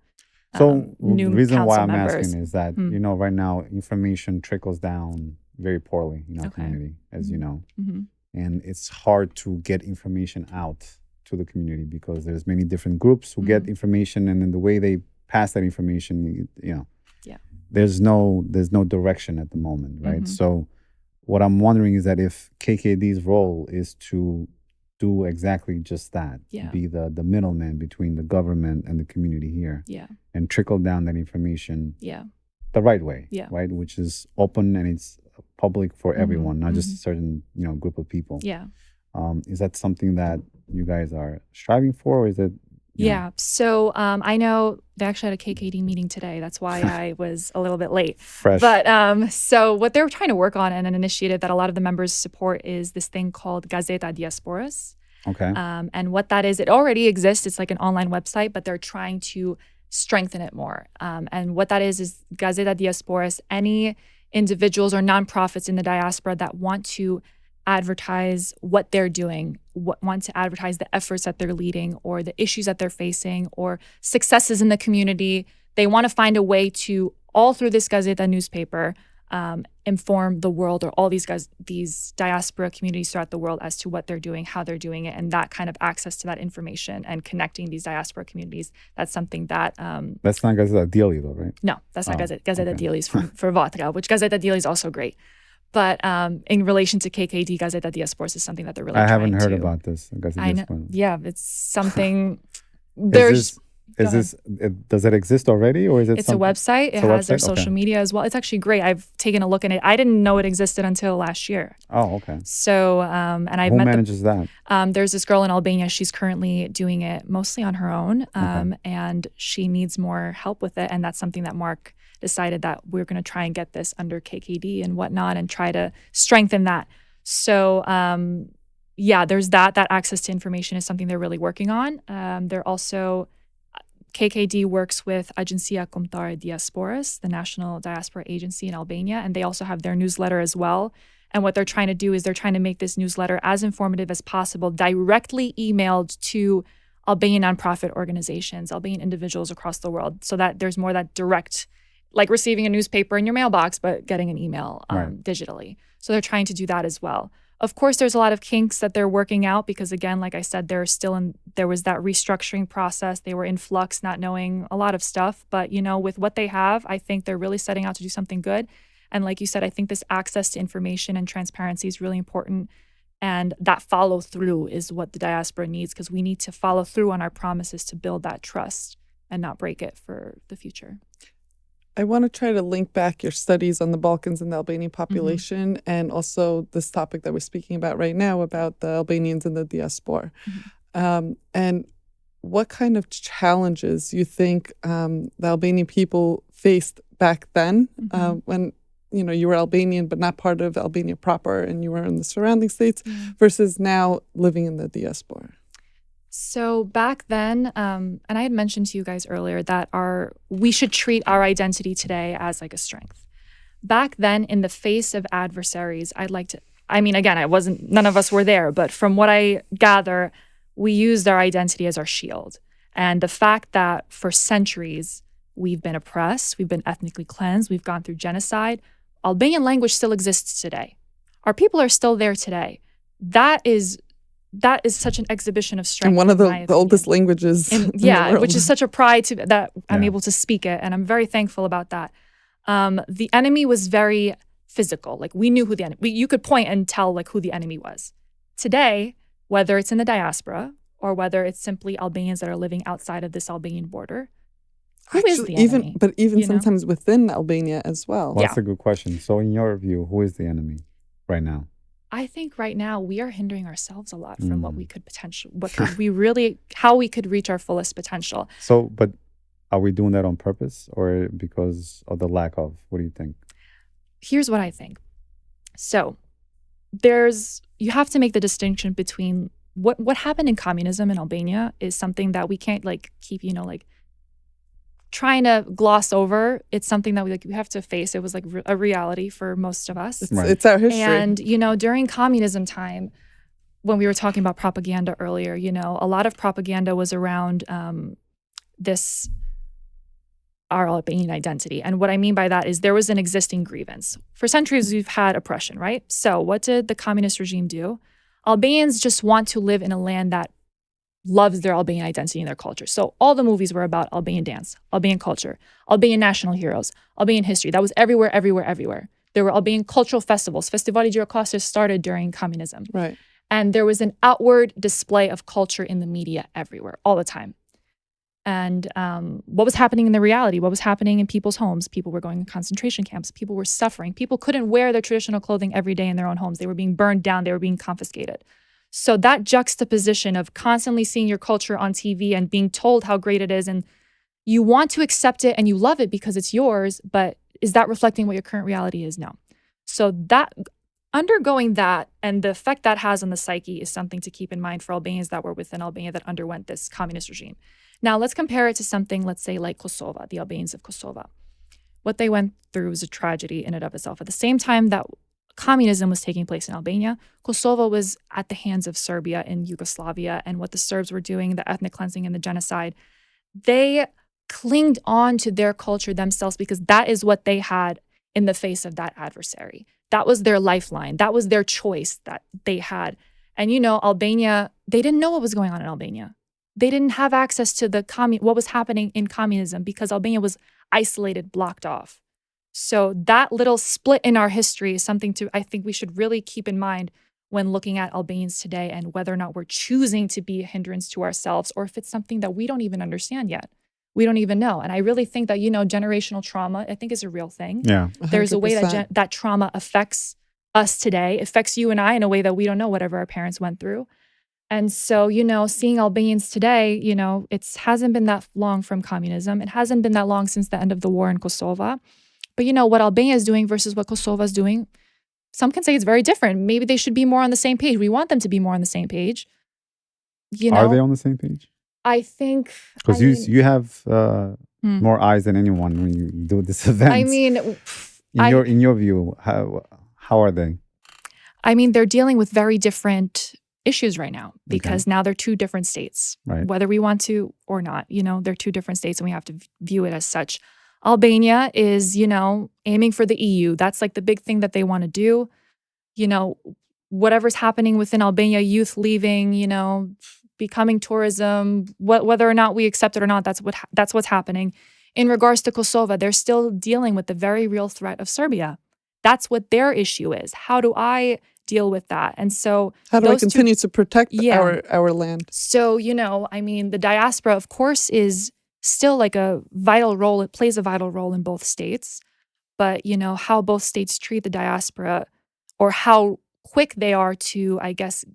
So new the reason why I'm members. asking is that, right now information trickles down very poorly in our community, as you know. Mm-hmm. And it's hard to get information out to the community because there's many different groups who get information, and then the way they pass that information, there's no direction at the moment, right? So what I'm wondering is that if KKD's role is to do exactly just that, be the middleman between the government and the community here, and trickle down that information the right way, right? Which is open and it's public for everyone, not just a certain group of people. Is that something that you guys are striving for, or is it? So I know they actually had a KKD meeting today. That's why I was a little bit late. Fresh. But so what they're trying to work on, and an initiative that a lot of the members support, is this thing called Gazeta Diasporas. Okay. And what that is, it already exists. It's like an online website, but they're trying to strengthen it more. And what that is Gazeta Diasporas. Any individuals or nonprofits in the diaspora that want to advertise what they're doing, want to advertise the efforts that they're leading or the issues that they're facing or successes in the community. They want to find a way to, all through this Gazeta newspaper, inform the world or all these diaspora communities throughout the world as to what they're doing, how they're doing it, and that kind of access to that information and connecting these diaspora communities. That's something that... that's not Gazeta Dili though, right? No, that's not Gazeta Dili. For Vatra, which Gazeta Dili is also great. But in relation to KKD, Gazeta Diaspora is something that they're really I trying haven't heard to. about this. I know. Yeah, it's something. Is There's. this, Go is this, does it exist already, or is it It's a something? website. It It's a has their website? Okay. social media as well. It's actually great. I've taken a look at it. I didn't know it existed until last year. Oh, okay. So, and I Who met manages that? there's this girl in Albania. She's currently doing it mostly on her own, and she needs more help with it. And that's something that Mark decided that we're going to try and get this under KKD and whatnot, and try to strengthen that. So, yeah, there's that. That access to information is something they're really working on. They're also KKD works with Agencia Kombëtare Diasporas, the National Diaspora Agency in Albania, and they also have their newsletter as well. And what they're trying to do is they're trying to make this newsletter as informative as possible, directly emailed to Albanian nonprofit organizations, Albanian individuals across the world, so that there's more that direct, like receiving a newspaper in your mailbox, but getting an email digitally. So they're trying to do that as well. Of course, there's a lot of kinks that they're working out because, again, like I said, there was that restructuring process. They were in flux, not knowing a lot of stuff. But, with what they have, I think they're really setting out to do something good. And like you said, I think this access to information and transparency is really important. And that follow through is what the diaspora needs, because we need to follow through on our promises to build that trust and not break it for the future. I want to try to link back your studies on the Balkans and the Albanian population, and also this topic that we're speaking about right now about the Albanians in the diaspora. And what kind of challenges you think the Albanian people faced back then when you were Albanian but not part of Albania proper, and you were in the surrounding states, versus now living in the diaspora? So back then, and I had mentioned to you guys earlier that we should treat our identity today as like a strength. Back then, in the face of adversaries, none of us were there, but from what I gather, we used our identity as our shield. And the fact that for centuries, we've been oppressed, we've been ethnically cleansed, we've gone through genocide, Albanian language still exists today. Our people are still there today. That is such an exhibition of strength. And one of the oldest languages in the world. Which is such a pride that I'm able to speak it, and I'm very thankful about that. The enemy was very physical. Like, we knew who the enemy. You could point and tell like who the enemy was. Today, whether it's in the diaspora or whether it's simply Albanians that are living outside of this Albanian border, who is the enemy? Even sometimes within Albania as well. Well, that's a good question. So, in your view, who is the enemy right now? I think right now we are hindering ourselves a lot from what we could how we could reach our fullest potential. So, but are we doing that on purpose or because of the lack of? What do you think? Here's what I think. So, you have to make the distinction between what happened in communism in Albania is something that we can't keep, trying to gloss over. It's something that we have to face. It was like a reality for most of us. It's our history. And, during communism time, when we were talking about propaganda earlier, a lot of propaganda was around our Albanian identity. And what I mean by that is there was an existing grievance. For centuries, we've had oppression, right? So what did the communist regime do? Albanians just want to live in a land that loves their Albanian identity and their culture. So all the movies were about Albanian dance, Albanian culture, Albanian national heroes, Albanian history. That was everywhere, everywhere, everywhere. There were Albanian cultural festivals. Festivali Gjirokastër started during communism. Right. And there was an outward display of culture in the media everywhere, all the time. And what was happening in the reality? What was happening in people's homes? People were going to concentration camps. People were suffering. People couldn't wear their traditional clothing every day in their own homes. They were being burned down. They were being confiscated. So that juxtaposition of constantly seeing your culture on TV and being told how great it is, and you want to accept it and you love it because it's yours, but is that reflecting what your current reality is? No. So that undergoing that and the effect that has on the psyche is something to keep in mind for Albanians that were within Albania that underwent this communist regime. Now, let's compare it to something, let's say, like Kosovo, the Albanians of Kosovo. What they went through was a tragedy in and of itself. At the same time that communism was taking place in Albania, Kosovo was at the hands of Serbia and Yugoslavia, and what the Serbs were doing, the ethnic cleansing and the genocide. They clinged on to their culture themselves because that is what they had in the face of that adversary. That was their lifeline. That was their choice that they had. And Albania, they didn't know what was going on in Albania. They didn't have access to what was happening in communism because Albania was isolated, blocked off. So that little split in our history is something I think we should really keep in mind when looking at Albanians today and whether or not we're choosing to be a hindrance to ourselves or if it's something that we don't even understand yet. We don't even know. And I really think that, generational trauma, I think is a real thing. Yeah. There's a way 100%. that trauma affects us today, affects you and I in a way that we don't know, whatever our parents went through. And so, seeing Albanians today, it hasn't been that long from communism. It hasn't been that long since the end of the war in Kosovo. But what Albania is doing versus what Kosovo is doing, some can say it's very different. Maybe they should be more on the same page. We want them to be more on the same page. Are they on the same page? I think because you have more eyes than anyone when you do this event. I mean, in your view, how are they? I mean, they're dealing with very different issues right now because now they're two different states. Right. Whether we want to or not, they're two different states, and we have to view it as such. Albania is, aiming for the EU. That's like the big thing that they want to do. Whatever's happening within Albania, youth leaving, becoming tourism, whether or not we accept it or not, that's what's happening. In regards to Kosovo, they're still dealing with the very real threat of Serbia. That's what their issue is. How do I deal with that? And so how do I continue to protect our land? So, the diaspora, of course, is still like a vital role. It plays a vital role in both states. But, how both states treat the diaspora or how quick they are to, I guess,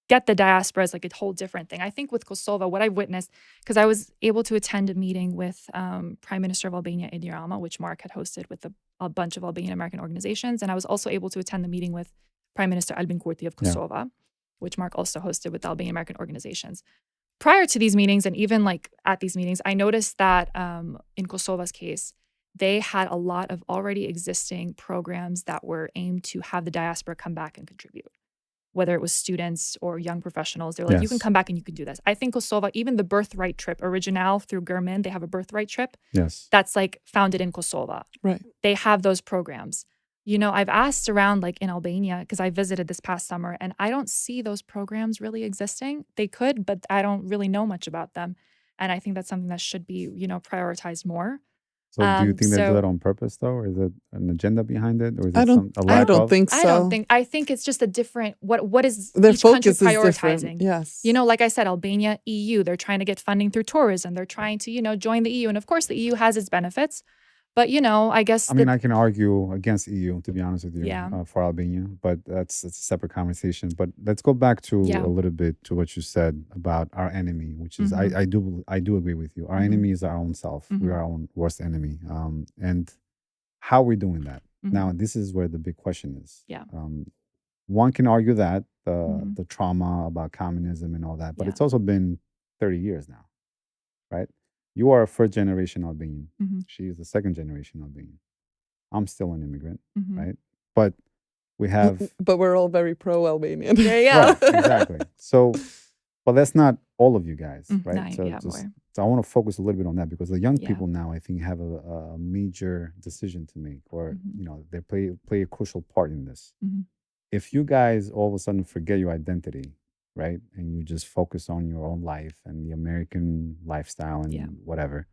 get the diaspora is like a whole different thing. I think with Kosovo, what I've witnessed, because I was able to attend a meeting with Prime Minister of Albania, Edi Rama, which Mark had hosted with a bunch of Albanian-American organizations. And I was also able to attend the meeting with Prime Minister Albin Kurti of Kosovo, which Mark also hosted with the Albanian-American organizations. Prior to these meetings, and even like at these meetings, I noticed that in Kosovo's case, they had a lot of already existing programs that were aimed to have the diaspora come back and contribute. Whether it was students or young professionals, they're like, you can come back and you can do this. I think Kosovo, even the birthright trip, Original through German, they have a birthright trip. Yes. That's like founded in Kosovo. Right. They have those programs. I've asked around like in Albania, because I visited this past summer, and I don't see those programs really existing. They could, but I don't really know much about them. And I think that's something that should be, prioritized more. So do you think they do that on purpose, though? Or is it an agenda behind it? Or is it I don't think so. I think it's just a different, what is their each country focus prioritizing? Is different. Yes. Like I said, Albania, EU, they're trying to get funding through tourism. They're trying to, join the EU. And of course, the EU has its benefits. But, I guess... I can argue against EU, to be honest with you, for Albania. But that's a separate conversation. But let's go back to a little bit to what you said about our enemy, which is, I do agree with you. Our enemy is our own self. We are our own worst enemy. And how are we doing that? Now, this is where the big question is. Yeah. One can argue that, the trauma about communism and all that. But it's also been 30 years now, right? You are a first-generation Albanian. She is a second-generation Albanian. I'm still an immigrant, right? But we have... But we're all very pro-Albanian. Yeah. Right, exactly. So, but that's not all of you guys, right? So I want to focus a little bit on that because the young people now, I think, have a major decision to make, or they play a crucial part in this. If you guys all of a sudden forget your identity, right, and you just focus on your own life and the American lifestyle and whatever,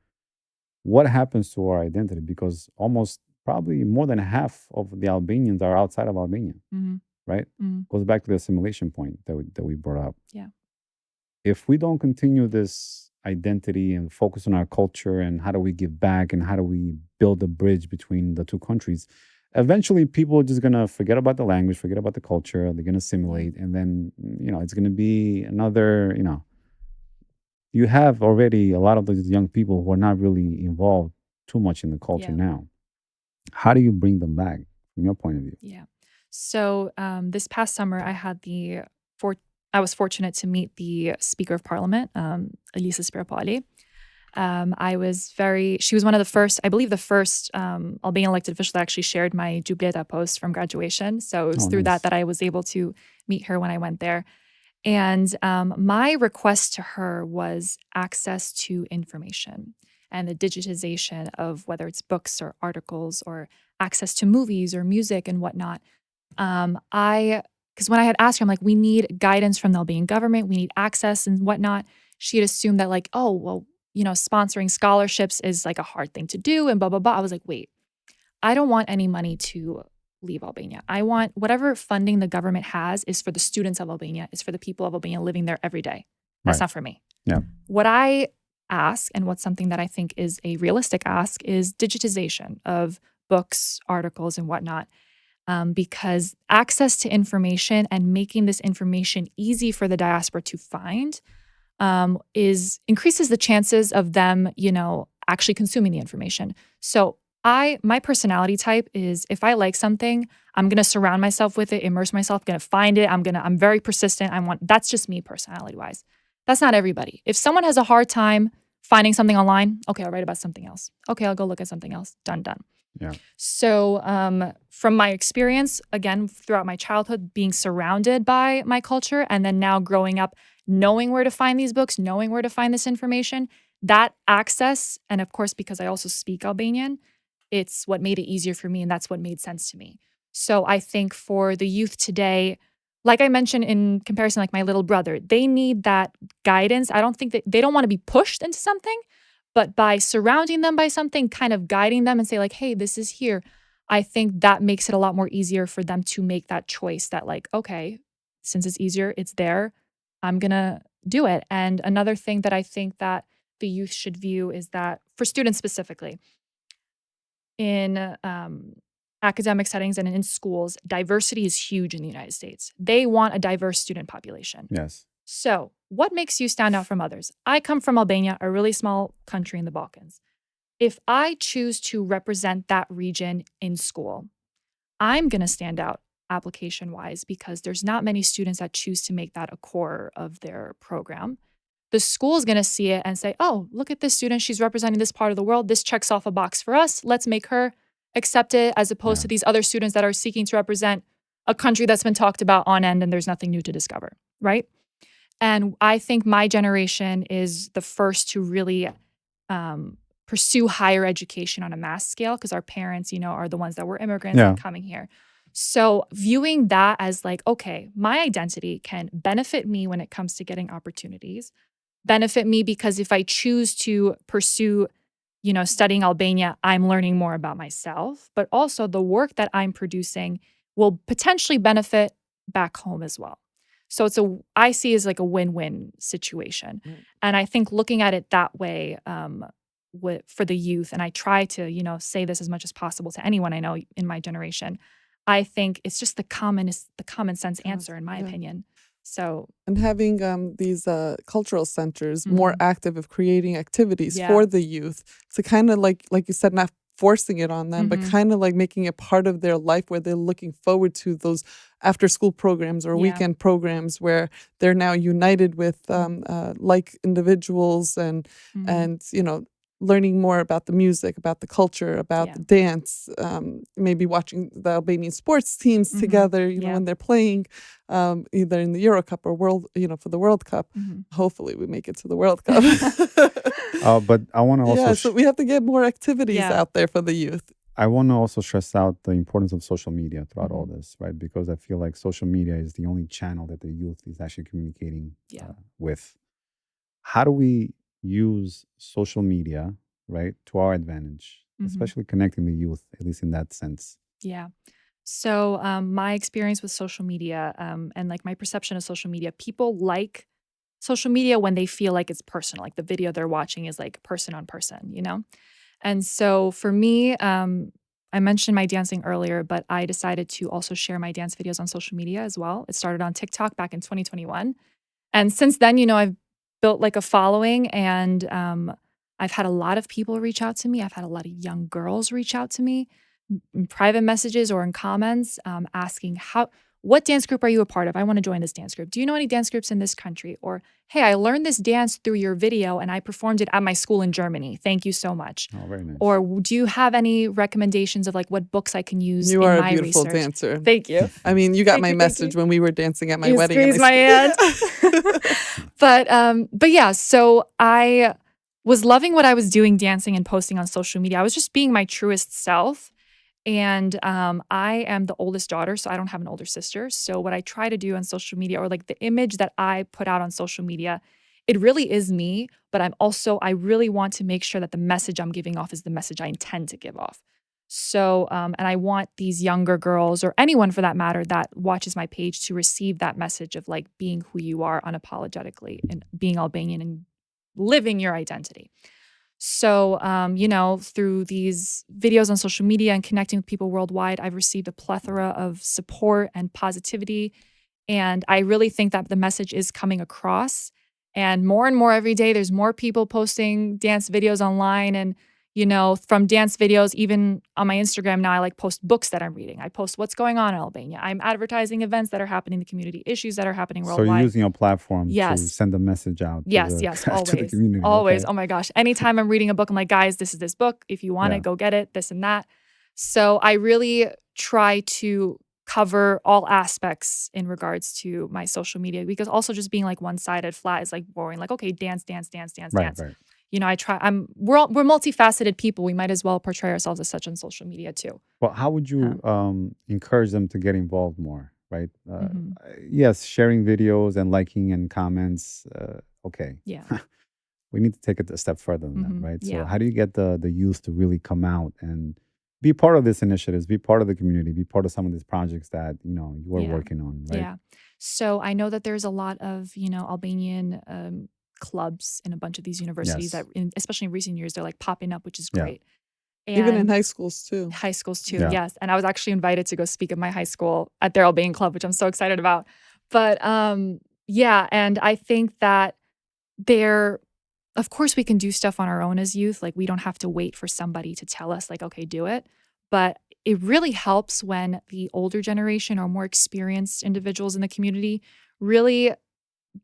what happens to our identity? Because almost probably more than half of the Albanians are outside of Albania, right? Goes back to the assimilation point that we brought up. Yeah. If we don't continue this identity and focus on our culture and how do we give back and how do we build a bridge between the two countries, eventually people are just going to forget about the language, forget about the culture, they're going to assimilate, and then, it's going to be another, you have already a lot of those young people who are not really involved too much in the culture now. How do you bring them back from your point of view? Yeah. So this past summer, I was fortunate to meet the Speaker of Parliament, Elisa Spirapali. She was one of the first, I believe the first Albanian elected official that actually shared my Jubileta post from graduation. So it was through that I was able to meet her when I went there. And my request to her was access to information and the digitization of whether it's books or articles or access to movies or music and whatnot. Because when I had asked her, I'm like, we need guidance from the Albanian government, we need access and whatnot. She had assumed that like, oh, well, sponsoring scholarships is like a hard thing to do and blah, blah, blah. I was like, wait, I don't want any money to leave Albania. I want whatever funding the government has is for the students of Albania, is for the people of Albania living there every day. That's Right. not for me. Yeah. What I ask, and what's something that I think is a realistic ask, is digitization of books, articles, and whatnot. Because access to information and making this information easy for the diaspora to find increases the chances of them, actually consuming the information. So my personality type is, if I like something, I'm gonna surround myself with it, immerse myself, gonna find it. I'm very persistent. That's just me personality wise. That's not everybody. If someone has a hard time finding something online, okay, I'll write about something else. Okay, I'll go look at something else. Done. Yeah. So from my experience, again, throughout my childhood, being surrounded by my culture, and then now growing up, knowing where to find these books, knowing where to find this information, that access, and of course, because I also speak Albanian, it's what made it easier for me, and that's what made sense to me. So I think for the youth today, like I mentioned in comparison, like my little brother, they need that guidance. I don't think that they don't want to be pushed into something, but by surrounding them by something, kind of guiding them and say like, hey, this is here. I think that makes it a lot more easier for them to make that choice that like, okay, since it's easier, it's there, I'm going to do it. And another thing that I think that the youth should view is that for students specifically, in academic settings and in schools, diversity is huge in the United States. They want a diverse student population. Yes. So what makes you stand out from others? I come from Albania, a really small country in the Balkans. If I choose to represent that region in school, I'm going to stand out application-wise because there's not many students that choose to make that a core of their program. The school is going to see it and say, oh, look at this student. She's representing this part of the world. This checks off a box for us. Let's make her accept it, as opposed to these other students that are seeking to represent a country that's been talked about on end and there's nothing new to discover, right? And I think my generation is the first to really pursue higher education on a mass scale because our parents, are the ones that were immigrants and coming here. So viewing that as like, okay, my identity can benefit me when it comes to getting opportunities, benefit me because if I choose to pursue, studying Albania, I'm learning more about myself, but also the work that I'm producing will potentially benefit back home as well. So I see it as like a win-win situation. And I think looking at it that way for the youth, and I try to, say this as much as possible to anyone I know in my generation, I think it's just the common sense answer, in my opinion. So, and having these cultural centers more active of creating activities for the youth to kind of like you said, not forcing it on them, but kind of like making it part of their life where they're looking forward to those after school programs or weekend programs where they're now united with like individuals and learning more about the music, about the culture, about the dance, maybe watching the Albanian sports teams together, when they're playing either in the Euro Cup or for the World Cup. Hopefully we make it to the World Cup. But I want to also... so we have to get more activities out there for the youth. I want to also stress out the importance of social media throughout all this, right? Because I feel like social media is the only channel that the youth is actually communicating with. How do we use social media, right, to our advantage, especially connecting the youth, at least in that sense? Yeah. So my experience with social media and like my perception of social media, people like social media when they feel like it's personal, like the video they're watching is like person on person, And so for me, I mentioned my dancing earlier, but I decided to also share my dance videos on social media as well. It started on TikTok back in 2021. And since then, I've built like a following, and I've had a lot of people reach out to me. I've had a lot of young girls reach out to me in private messages or in comments asking, what dance group are you a part of? I want to join this dance group. Do you know any dance groups in this country? Or, hey, I learned this dance through your video and I performed it at my school in Germany. Thank you so much. Oh, very nice. Or do you have any recommendations of like what books I can use you in are my a beautiful research? dancer. Thank you. I mean, you got my message when we were dancing at my wedding. Squeeze my hand. But yeah, so I was loving what I was doing, dancing and posting on social media. I was just being my truest self. And I am the oldest daughter, so I don't have an older sister. So what I try to do on social media, or like the image that I put out on social media, it really is me, but I really want to make sure that the message I'm giving off is the message I intend to give off. So, and I want these younger girls, or anyone for that matter, that watches my page to receive that message of like being who you are unapologetically and being Albanian and living your identity. So, through these videos on social media and connecting with people worldwide, I've received a plethora of support and positivity. And I really think that the message is coming across. And more every day, there's more people posting dance videos online. And, from dance videos, even on my Instagram now, I like post books that I'm reading. I post what's going on in Albania. I'm advertising events that are happening in the community, issues that are happening So worldwide. you're using your platform to Yes. send a message out to Yes, the, yes, to the always. community. Always. Okay. Oh my gosh. Anytime I'm reading a book, I'm like, guys, this is this book. If you want Yeah. it, go get it, this and that. So I really try to cover all aspects in regards to my social media, because also just being like one-sided flat is like boring. Like, okay, dance. Right. We're multifaceted people. We might as well portray ourselves as such on social media too. Well, how would you encourage them to get involved more? Right. Mhm. Yes, sharing videos and liking and comments. Okay. Yeah. We need to take it a step further than that, Mhm. right? So Yeah. how do you get the youth to really come out and be part of this initiatives, be part of the community, be part of some of these projects that, you are Yeah. working on, right? Yeah. So I know that there's a lot of, Albanian clubs in a bunch of these universities Yes. that, especially in recent years, they're like popping up, which is Yeah. great. Even in And high schools too. high schools too, Yeah. yes. And I was actually invited to go speak at my high school at their Albanian club, which I'm so excited about. But yeah, and I think that of course, we can do stuff on our own as youth. Like, we don't have to wait for somebody to tell us, like, okay, do it. But it really helps when the older generation or more experienced individuals in the community really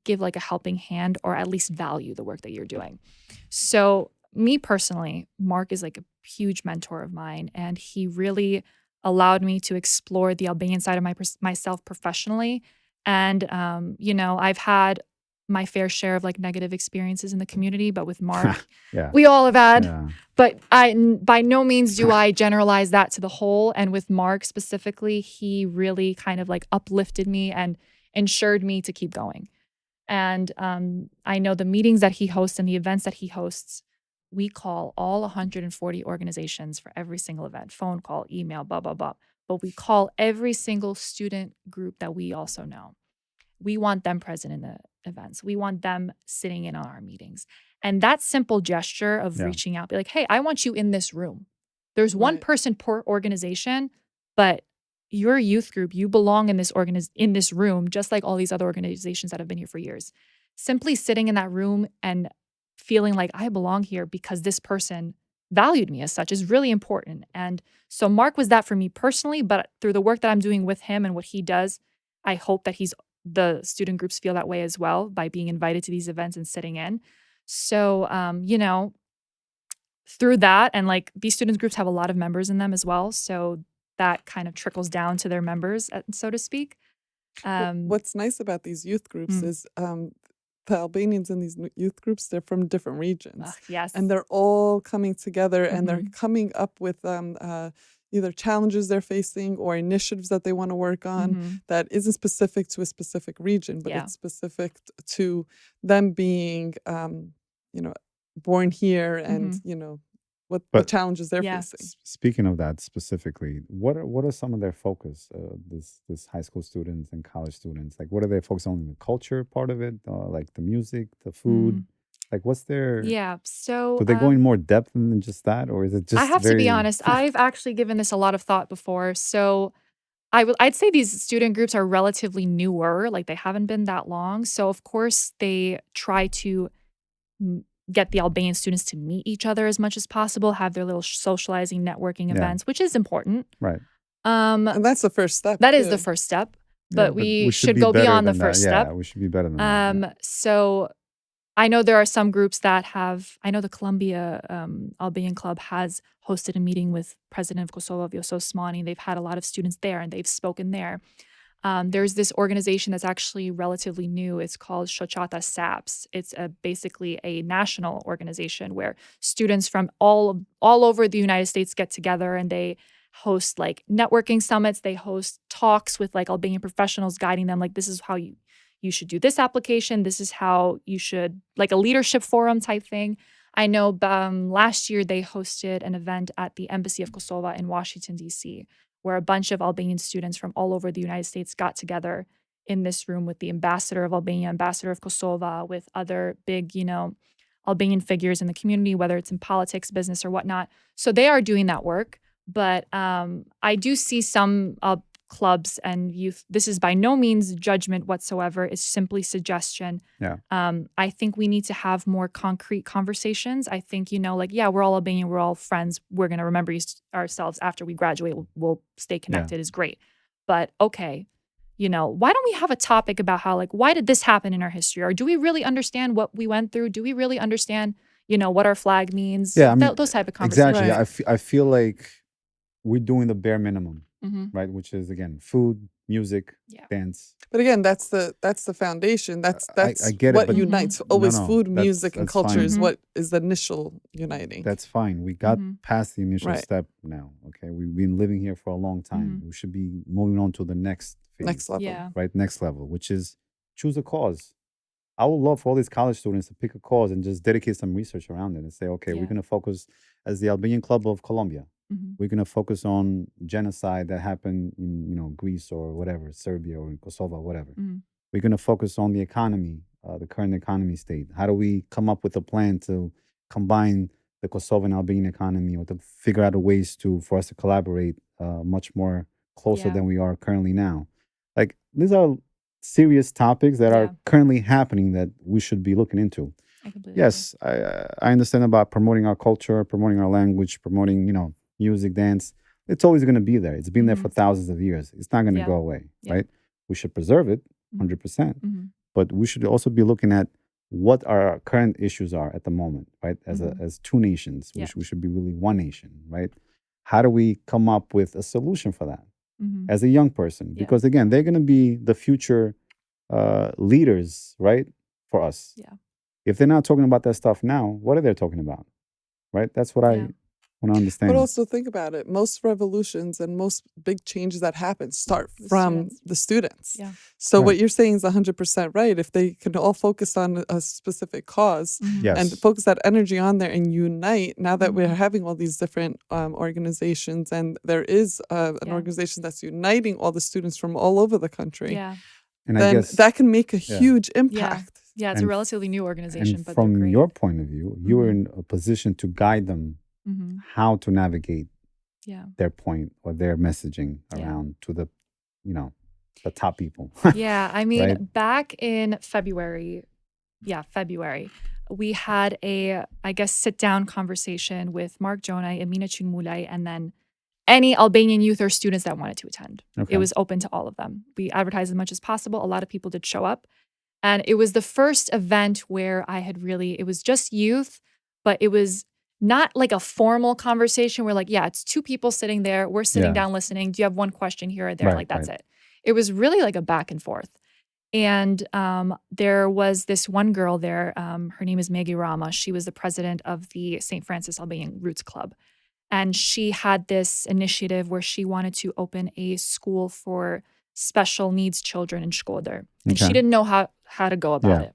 give like a helping hand, or at least value the work that you're doing. So me personally, Mark is like a huge mentor of mine, and he really allowed me to explore the Albanian side of myself professionally. And, I've had my fair share of like negative experiences in the community, but with Mark, Yeah. we all have had. Yeah. But by no means do I generalize that to the whole. And with Mark specifically, he really kind of like uplifted me and ensured me to keep going. And I know the meetings that he hosts and the events that he hosts, we call all 140 organizations for every single event, phone call, email, blah, blah, blah. But we call every single student group that we also know. We want them present in the events. We want them sitting in on our meetings. And that simple gesture of Yeah. reaching out, be like, hey, I want you in this room. There's one Right. person per organization, but your youth group, you belong in this room, just like all these other organizations that have been here for years. Simply sitting in that room and feeling like I belong here because this person valued me as such is really important. And so Mark was that for me personally, but through the work that I'm doing with him and what he does, I hope that the student groups feel that way as well by being invited to these events and sitting in. So, through that, and like these student groups have a lot of members in them as well. So that kind of trickles down to their members, so to speak. What's nice about these youth groups Mm. is the Albanians in these youth groups, they're from different regions. Yes. And they're all coming together and they're Mhm. coming up with either challenges they're facing or initiatives that they want to work on Mhm. that isn't specific to a specific region, but Yeah. it's specific to them being, born here and, Mhm. what But- challenges they're Yeah. facing. Speaking of that specifically, what are some of their focus? This high school students and college students, like what are they focused on? The culture part of it, like the music, the food. Like, what's their? Yeah. So Do they go in more depth than just that, or is it just? I have to be very- honest, I've actually given this a lot of thought before. So I'd say these student groups are relatively newer, like they haven't been that long. So of course they try to get the Albanian students to meet each other as much as possible, have their little socializing, networking Yeah. events, which is important. Right. And that's the first step. That is too. the first step, Yeah, but we should be go better beyond the than that. first Yeah, step. we should be better than that. Yeah. So I know there are some groups that I know the Columbia Albanian Club has hosted a meeting with President of Kosovo, Vjosa Osmani. They've had a lot of students there and they've spoken there. There's this organization that's actually relatively new. It's called Shochata SAPS. It's basically a national organization where students from all over the United States get together and they host like networking summits. They host talks with like Albanian professionals, guiding them like, this is how you should do this application. This is how you should, like a leadership forum type thing. I know last year they hosted an event at the Embassy of Kosovo in Washington, D.C., where a bunch of Albanian students from all over the United States got together in this room with the ambassador of Albania, ambassador of Kosovo, with other big, Albanian figures in the community, whether it's in politics, business, or whatnot. So they are doing that work. But I do see some clubs and youth. This is by no means judgment whatsoever. It's simply suggestion. Yeah. I think we need to have more concrete conversations. I think, we're all Albanian, we're all friends. We're going to remember ourselves after we graduate. We'll stay connected is great. But okay, why don't we have a topic about how, why did this happen in our history? Or do we really understand what we went through? Do we really understand, what our flag means? Yeah, I mean, those type of conversations. Exactly. I feel like we're doing the bare minimum, Mm-hmm. right? Which is, again, food, music, dance. But again, that's the foundation. That's I get it, what but unites. Always no, food, that's- music, and that's culture fine. is Mhm. what is the initial uniting. That's fine. We got Mhm. past the initial Right. step now. Okay. We've been living here for a long time. We should be moving on to the next phase, Next level. Yeah. right? Next level, which is choose a cause. I would love for all these college students to pick a cause and just dedicate some research around it and say, okay, Yeah. we're going to focus as the Albanian Club of Colombia. Mhm. We're going to focus on genocide that happened in, Greece or whatever, Serbia or in Kosovo, whatever. Mhm. We're going to focus on the economy, the current economy state. How do we come up with a plan to combine the Kosovan Albanian economy or to figure out ways for us to collaborate much more closer Yeah. than we are currently now? Like, these are serious topics that Yeah. are currently happening that we should be looking into. I completely Yes, I understand about promoting our culture, promoting our language, promoting, music, dance. It's always going to be there. It's been there for thousands of years. It's not going to Yeah. go away, Yeah. right? We should preserve it Mhm. 100%. agree. Mhm. But we should also be looking at what our current issues are at the moment, right? As two nations, Yeah. we should be really one nation, right? How do we come up with a solution for that Mhm. as a young person? Yeah. Because again, they're going to be the future leaders, right, for us. Yeah. If they're not talking about that stuff now, what are they talking about, right? That's what Yeah. I want to understand. But also think about it. Most revolutions and most big changes that happen start The from students. the students. Yeah. So Right. what you're saying is 100% right. If they can all focus on a specific cause Mhm. Yes. and focus that energy on there and unite, now that we're Mhm. having all these different organizations and there is an Yeah. organization that's uniting all the students from all over the country, Yeah. And I then guess that can make a Yeah. huge impact. Yeah. It's And a relatively new organization, and but they're from great. your point of view, you were Mhm. in a position to guide them Mhm. how to navigate Yeah. their point or their messaging Yeah. around to the, the top people. Yeah. I mean, Right. back in February, we had sit down conversation with Mark Jonai, Emina Chunmulai, and then any Albanian youth or students that wanted to attend. Okay. It was open to all of them. We advertised as much as possible. A lot of people did show up. And it was the first event where it was just youth, but it was not like a formal conversation where it's two people sitting there, we're sitting Yeah. down listening. Do you have one question here or there? Right, That's right. it. It was really like a back and forth. And there was this one girl there. Her name is Mary Camaj. She was the president of the St. Francis Albanian Roots Club. And she had this initiative where she wanted to open a school for special needs children in Shkodër. And she Okay. didn't know how to go about Yeah. it.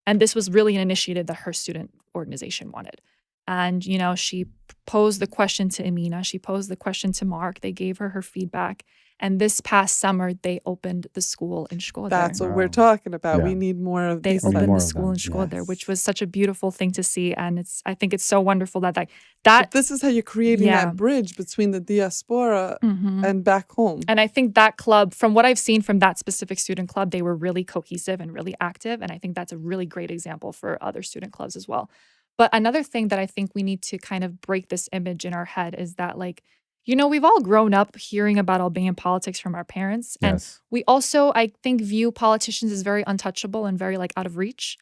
And this was really an initiative that her student organization wanted. And, she posed the question to Emina. She posed the question to Mark. They gave her feedback. And this past summer, they opened the school in Shkodër. That's what we're Wow. talking about. Yeah. We need more of They these. need opened more the of school them. in Shkodër, Yes. which was such a beautiful thing to see. And I think it's so wonderful that But this is how you're creating Yeah. that bridge between the diaspora Mhm. and back home. And I think that club, from what I've seen from that specific student club, they were really cohesive and really active. And I think that's a really great example for other student clubs as well. But another thing that I think we need to kind of break this image in our head is that, we've all grown up hearing about Albanian politics from our parents. And Yes. we also, I think, view politicians as very untouchable and very out of reach.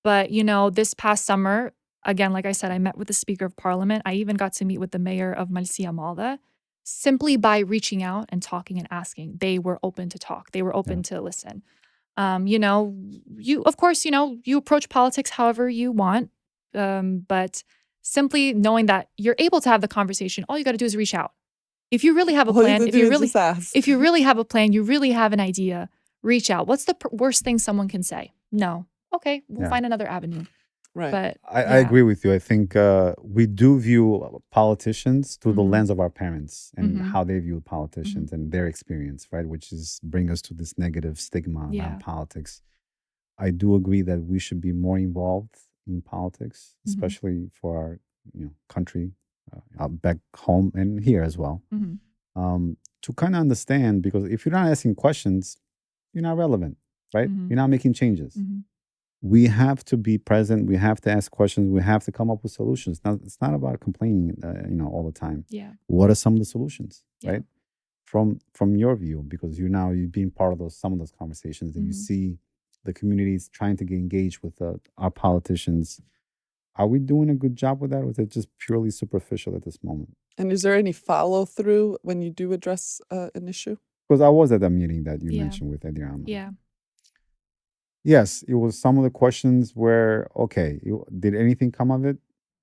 But, this past summer, again, like I said, I met with the Speaker of Parliament. I even got to meet with the mayor of Molla. Simply by reaching out and talking and asking, they were open to talk. They were open to listen. Of course, you approach politics however you want. But simply knowing that you're able to have the conversation, all you got to do is reach out. If you really have a All you plan, have to do is just ask. if you really have a plan, you really have an idea, reach out. What's the worst thing someone can say? No. Okay, we'll Yeah. find another avenue. Right. But I yeah. agree with you. I think we do view politicians through the Mhm. lens of our parents and Mhm. how they view politicians and their experience, right? Which is bring us to this negative stigma Yeah. around politics. I do agree that we should be more involved in politics, Mhm. especially for our country, back home and here as well, Mhm. to kind of understand. Because if you're not asking questions, you're not relevant, right? Mhm. You're not making changes. Mhm. We have to be present. We have to ask questions. We have to come up with solutions. Now, it's not about complaining, all the time. Yeah. What are some of the solutions, Yeah. right? From your view, because you've been part of some of those conversations, and you Mhm. see the communities trying to get engaged with our politicians. Are we doing a good job with that, or is it just purely superficial at this moment? And is there any follow through when you do address an issue? Because I was at that meeting that you Yeah. mentioned with Ediama. Yeah. Yes, it was some of the questions where, okay, did anything come of it?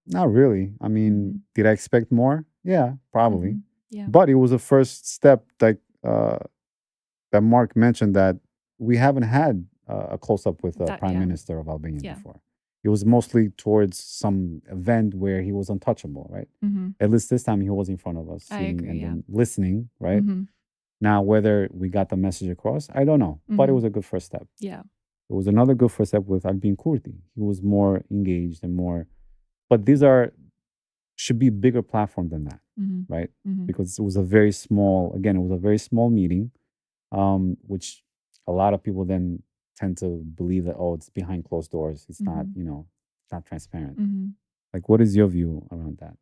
Not really. I mean, did I expect more? Yeah, probably. Mhm. Yeah. But it was a first step, like that Mark mentioned, that we haven't had a close up with the That- Prime yeah. Minister of Albania Yeah. before. It was mostly towards some event where he was untouchable, right? Mhm. At least this time he was in front of us, I sitting agree, and yeah. then listening, right? Mhm. Now, whether we got the message across, I don't know, but it Mhm. was a good first step. Yeah. It was another good first step with Albin Kurti. He was more engaged and more, but these should be bigger platform than that, Mhm. right? Mhm. Because it was a very small, again, it was a very small meeting, which a lot of people then tend to believe that, oh, it's behind closed doors. It's not, it's not transparent. Mhm. Like, what is your view around that?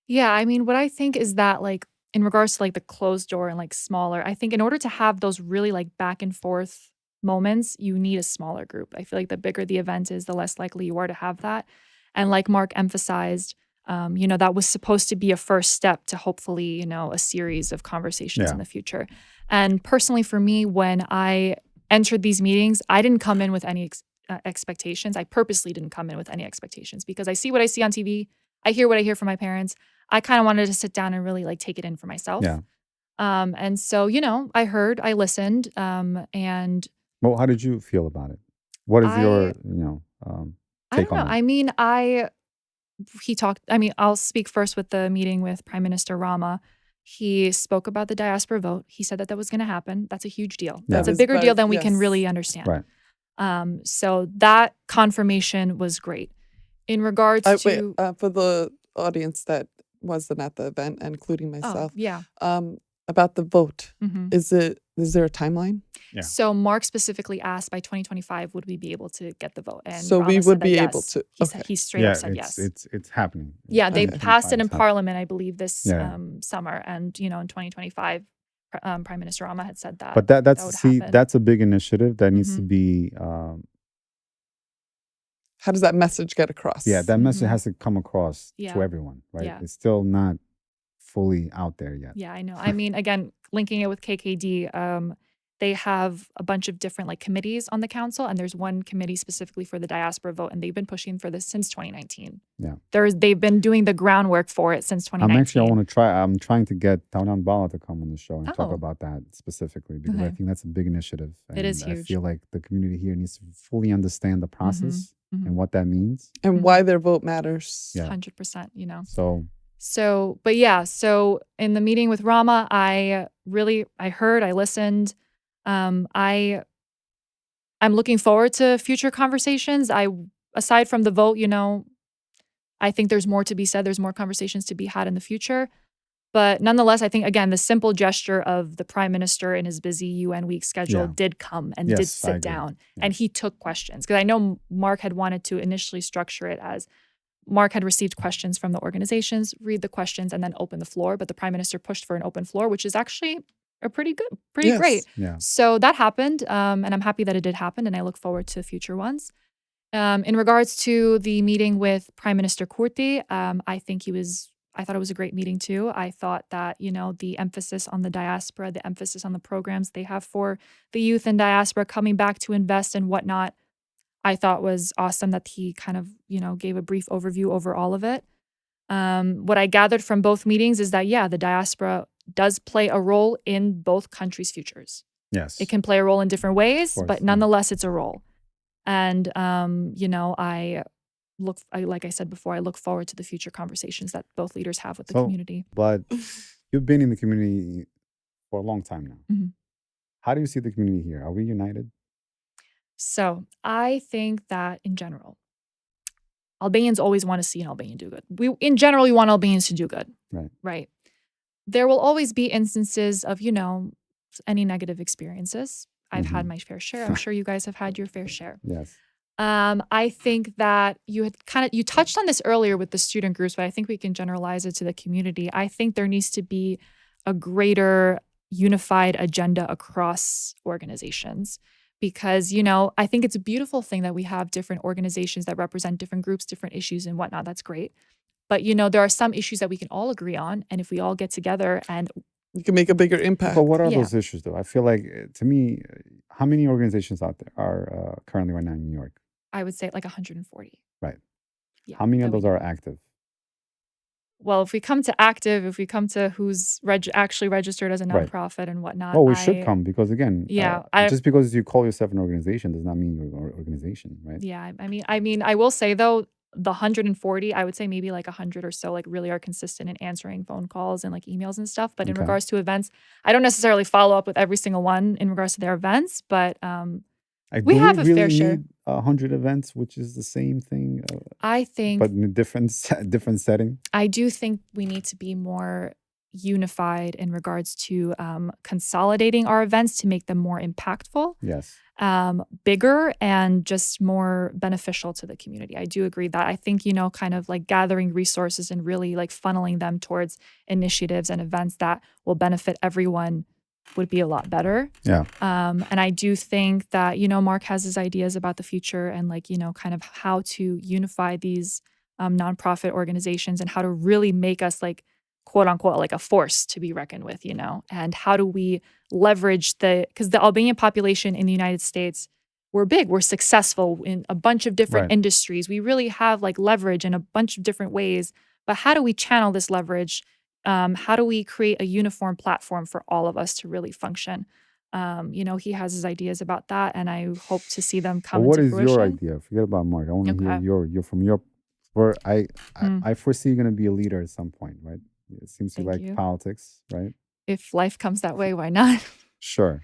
Yeah, I mean, what I think is that like in regards to like the closed door and like smaller, I think in order to have those really like back and forth moments, you need a smaller group. I feel like the bigger the event is, the less likely you are to have that. And like Mark emphasized, that was supposed to be a first step to hopefully, a series of conversations Yeah. in the future. And personally, for me, when I entered these meetings, I didn't come in with any expectations. I purposely didn't come in with any expectations because I see what I see on TV. I hear what I hear from my parents. I kind of wanted to sit down and really like take it in for myself. Yeah. And so, I heard, I listened, and Well, how did you feel about it? What is your, I take don't know. on it? I mean, I'll speak first with the meeting with Prime Minister Rama. He spoke about the diaspora vote. He said that was going to happen. That's a huge deal. Yeah. That's a That is bigger deal very- than we can yes. really understand. Right. So that confirmation was great. In regards to Wait, for the audience that wasn't at the event, including myself, yeah. about the vote, Mhm. is there a timeline? Yeah. So Mark specifically asked by 2025 would we be able to get the vote, and So we Rama said would that be yes. able to- He okay. said he straight Yeah, up said it's yes. it's happening. Yeah, they Okay. passed it in 2025 Parliament, I believe, this Yeah. summer, and in 2025, Prime Minister Rama had said that. But that that's would see, happen. that's a big initiative that needs to Mhm. be. How does that message get across? Yeah, that message Mhm. has to come across Yeah. to everyone, right? Yeah. It's still not fully out there yet. Yeah, I know. I mean, again, linking it with KKD, they have a bunch of different like committees on the council, and there's one committee specifically for the diaspora vote, and they've been pushing for this since 2019. Yeah. They've been doing the groundwork for it since 2019. I'm trying to get Taunan Bala to come on the show and talk Oh. about that specifically, because I Okay. think that's a big initiative. It is I huge. feel like the community here needs to fully understand the process Mhm. and what that means. And Mhm. why their vote matters. Yeah. 100%, So But yeah, so in the meeting with Rama, I heard, I listened. I'm looking forward to future conversations. Aside from the vote, I think there's more to be said. There's more conversations to be had in the future. But nonetheless, I think, again, the simple gesture of the prime minister in his busy UN week schedule Yeah. did come and Yes, did I sit agree. down. Yeah. And he took questions. Because I know Mark had wanted to initially structure it as Mark had received questions from the organizations, read the questions, and then open the floor. But the prime minister pushed for an open floor, which is actually pretty Yes. great. yeah, So that happened, and I'm happy that it did happen, and I look forward to future ones. In regards to the meeting with Prime Minister Kurti, I thought it was a great meeting too. I thought that, the emphasis on the diaspora, the emphasis on the programs they have for the youth in diaspora coming back to invest and whatnot, I thought was awesome that he kind of, gave a brief overview over all of it. What I gathered from both meetings is that, the diaspora does play a role in both countries' futures. yes, It can play a role in different ways, course, but yeah. nonetheless, it's a role. And, I like I said before, I look forward to the future conversations that both leaders have with the So, community. but you've been in the community for a long time now. Mhm. How do you see the community here? Are we united? So I think that in general, Albanians always want to see an Albanian do good. In general, we want Albanians to do good. Right. There will always be instances of, any negative experiences. I've had my fair share. I'm sure you guys have had your fair share. Yes. I think that you touched on this earlier with the student groups, but I think we can generalize it to the community. I think there needs to be a greater unified agenda across organizations because, I think it's a beautiful thing that we have different organizations that represent different groups, different issues and whatnot. That's great. But, there are some issues that we can all agree on. And if we all get together and you can make a bigger impact. But what are those issues, though? I feel like, to me, how many organizations out there are currently right now in New York? I would say like 140. Right. Yeah, how many of those are active? Well, if we come to who's actually registered as a nonprofit and whatnot. Well, we should come because, again, just because you call yourself an organization does not mean you're an organization, right? Yeah. I mean, I will say, though, the 140, I would say maybe like 100 or so like really are consistent in answering phone calls and like emails and stuff. But in regards to events, I don't necessarily follow up with every single one in regards to their events, but we have a fair share. 100 events, which is the same thing. I think, but in a different setting. I do think we need to be more unified in regards to consolidating our events to make them more impactful. Yes. Bigger and just more beneficial to the community. I do agree that I think, kind of like gathering resources and really like funneling them towards initiatives and events that will benefit everyone would be a lot better. Yeah. And I do think that, Mark has his ideas about the future and like, kind of how to unify these nonprofit organizations and how to really make us like, quote unquote, like a force to be reckoned with, and how do we leverage because the Albanian population in the United States, we're big, we're successful in a bunch of different industries. We really have like leverage in a bunch of different ways, but how do we channel this leverage? How do we create a uniform platform for all of us to really function? He has his ideas about that, and I hope to see them come into fruition. What is your idea? Forget about Mark. I want to hear you're from your. Where I foresee you're going to be a leader at some point, right? It seems you like politics, right? If life comes that way, why not? Sure.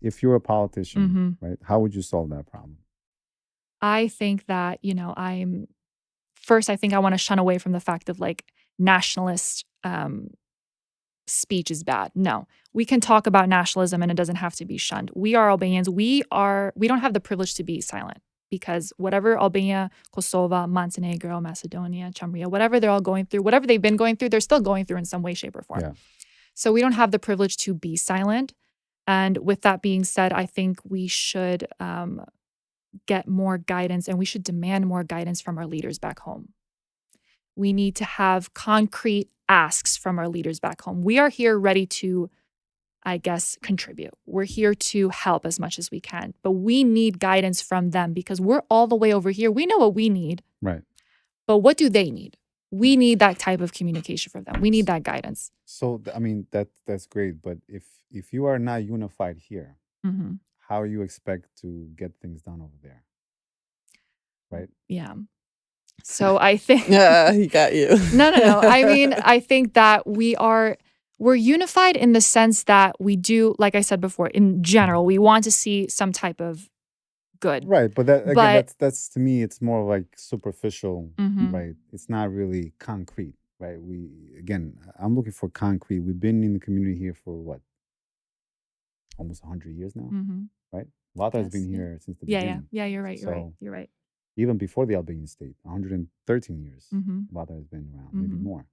If you're a politician, right, how would you solve that problem? I think that, I think I want to shun away from the fact of like nationalist speech is bad. No, we can talk about nationalism and it doesn't have to be shunned. We are Albanians. We don't have the privilege to be silent. Because whatever Albania, Kosovo, Montenegro, Macedonia, Chumria, whatever they're all going through, whatever they've been going through, they're still going through in some way, shape, or form. Yeah. So we don't have the privilege to be silent. And with that being said, I think we should get more guidance and we should demand more guidance from our leaders back home. We need to have concrete asks from our leaders back home. We are here ready to, I guess, contribute. We're here to help as much as we can, but we need guidance from them because we're all the way over here. We know what we need. Right. But what do they need? We need that type of communication from them. We need that guidance. So, I mean, that's great. But if you are not unified here, how you expect to get things done over there? Right? Yeah. So I think... Yeah, he got you. No. I mean, I think that we're unified in the sense that we do, like I said before, in general, we want to see some type of good. Right. But that again, that's to me, it's more like superficial, right? It's not really concrete, right? I'm looking for concrete. We've been in the community here for what? Almost 100 years now, right? Lata has been here since the beginning. Yeah, you're right. You're right. Even before the Albanian state, 113 years, Lata has been around, maybe more.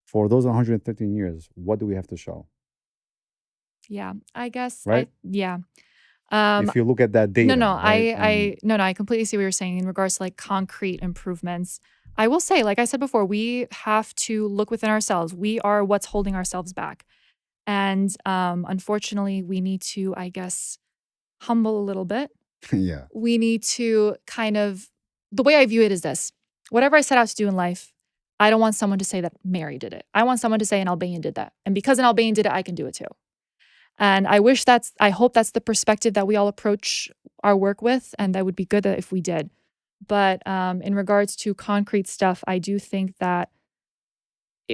For those 113 years, what do we have to show? Yeah, I guess. Right? If you look at that data. I completely see what you're saying in regards to like concrete improvements. I will say, like I said before, we have to look within ourselves. We are what's holding ourselves back. And unfortunately, we need to, I guess, humble a little bit. Yeah. We need to the way I view it is this. Whatever I set out to do in life, I don't want someone to say that Mary did it. I want someone to say an Albanian did that. And because an Albanian did it, I can do it too. And I hope that's the perspective that we all approach our work with. And that would be good if we did. But in regards to concrete stuff, I do think that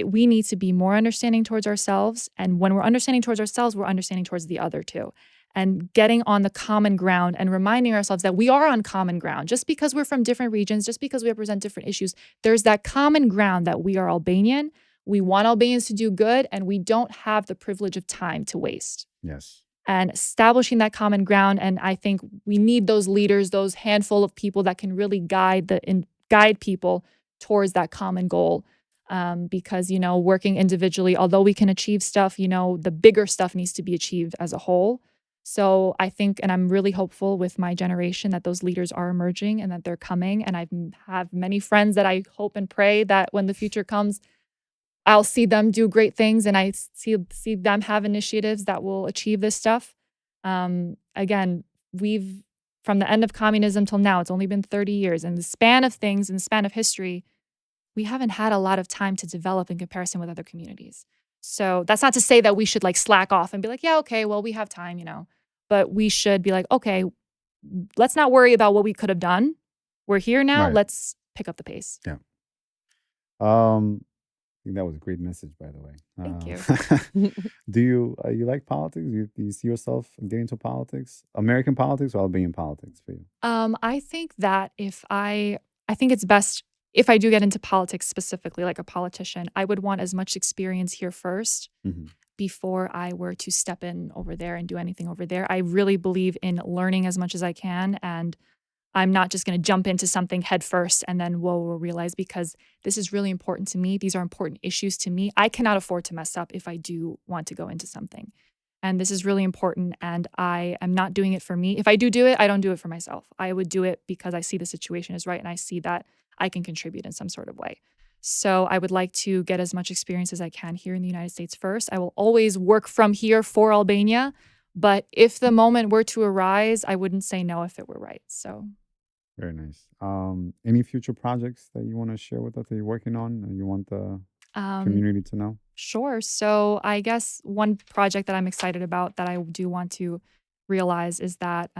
we need to be more understanding towards ourselves. And when we're understanding towards ourselves, we're understanding towards the other too. And getting on the common ground and reminding ourselves that we are on common ground. Just because we're from different regions, just because we represent different issues, there's that common ground that we are Albanian. We want Albanians to do good, and we don't have the privilege of time to waste. Yes. And establishing that common ground. And I think we need those leaders, those handful of people that can really guide people towards that common goal. Because, working individually, although we can achieve stuff, the bigger stuff needs to be achieved as a whole. So I think, and I'm really hopeful with my generation that those leaders are emerging and that they're coming. And I have many friends that I hope and pray that when the future comes, I'll see them do great things, and I see them have initiatives that will achieve this stuff. Again, from the end of communism till now, it's only been 30 years. In the span of things, in the span of history, we haven't had a lot of time to develop in comparison with other communities. So that's not to say that we should slack off and be like, yeah, okay, well, we have time, But we should be like, okay, let's not worry about what we could have done. We're here now. Right. Let's pick up the pace. Yeah. I think that was a great message, by the way. Thank you. Do you like politics? Do you see yourself getting into politics? American politics or Albanian politics for you? I think that I think it's best if I do get into politics specifically, like a politician, I would want as much experience here first before I were to step in over there and do anything over there. I really believe in learning as much as I can, and I'm not just going to jump into something head first and then we'll realize, because this is really important to me. These are important issues to me. I cannot afford to mess up if I do want to go into something. And this is really important, and I am not doing it for me. If I do it, I don't do it for myself. I would do it because I see the situation is right and I see that I can contribute in some sort of way. So I would like to get as much experience as I can here in the United States first. I will always work from here for Albania. But if the moment were to arise, I wouldn't say no if it were right. So very nice. Any future projects that you want to share with us that you're working on and you want the community to know? Sure. So I guess one project that I'm excited about that I do want to realize is that,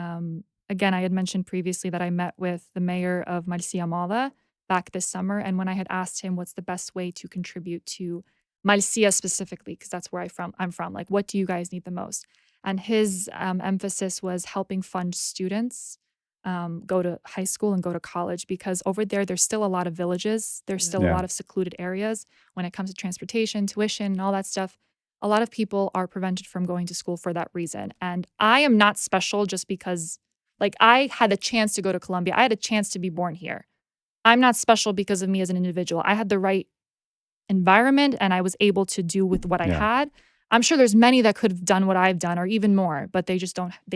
again, I had mentioned previously that I met with the mayor of Molla back this summer. And when I had asked him what's the best way to contribute to Malsia specifically, because that's where I'm from, like, what do you guys need the most? And his emphasis was helping fund students go to high school and go to college, because over there's still a lot of villages. There's still a lot of secluded areas when it comes to transportation, tuition, and all that stuff. A lot of people are prevented from going to school for that reason. And I am not special just because, I had a chance to go to Colombia. I had a chance to be born here. I'm not special because of me as an individual. I had the right environment and I was able to do with what I had. I'm sure there's many that could have done what I've done or even more, but they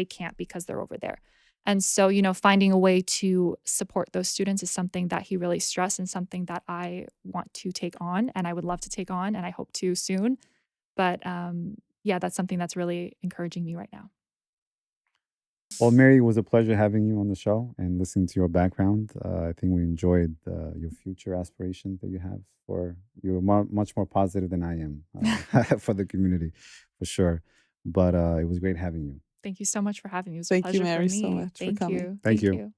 can't because they're over there. And so, finding a way to support those students is something that he really stressed and something that I want to take on, and I would love to take on, and I hope to soon. But that's something that's really encouraging me right now. Well, Mary, it was a pleasure having you on the show and listening to your background. I think we enjoyed your future aspirations that you have you're much more positive than I am for the community, for sure. But it was great having you. Thank you so much for having me. It was a Thank pleasure you, Mary, for me. so much for coming. Thank you.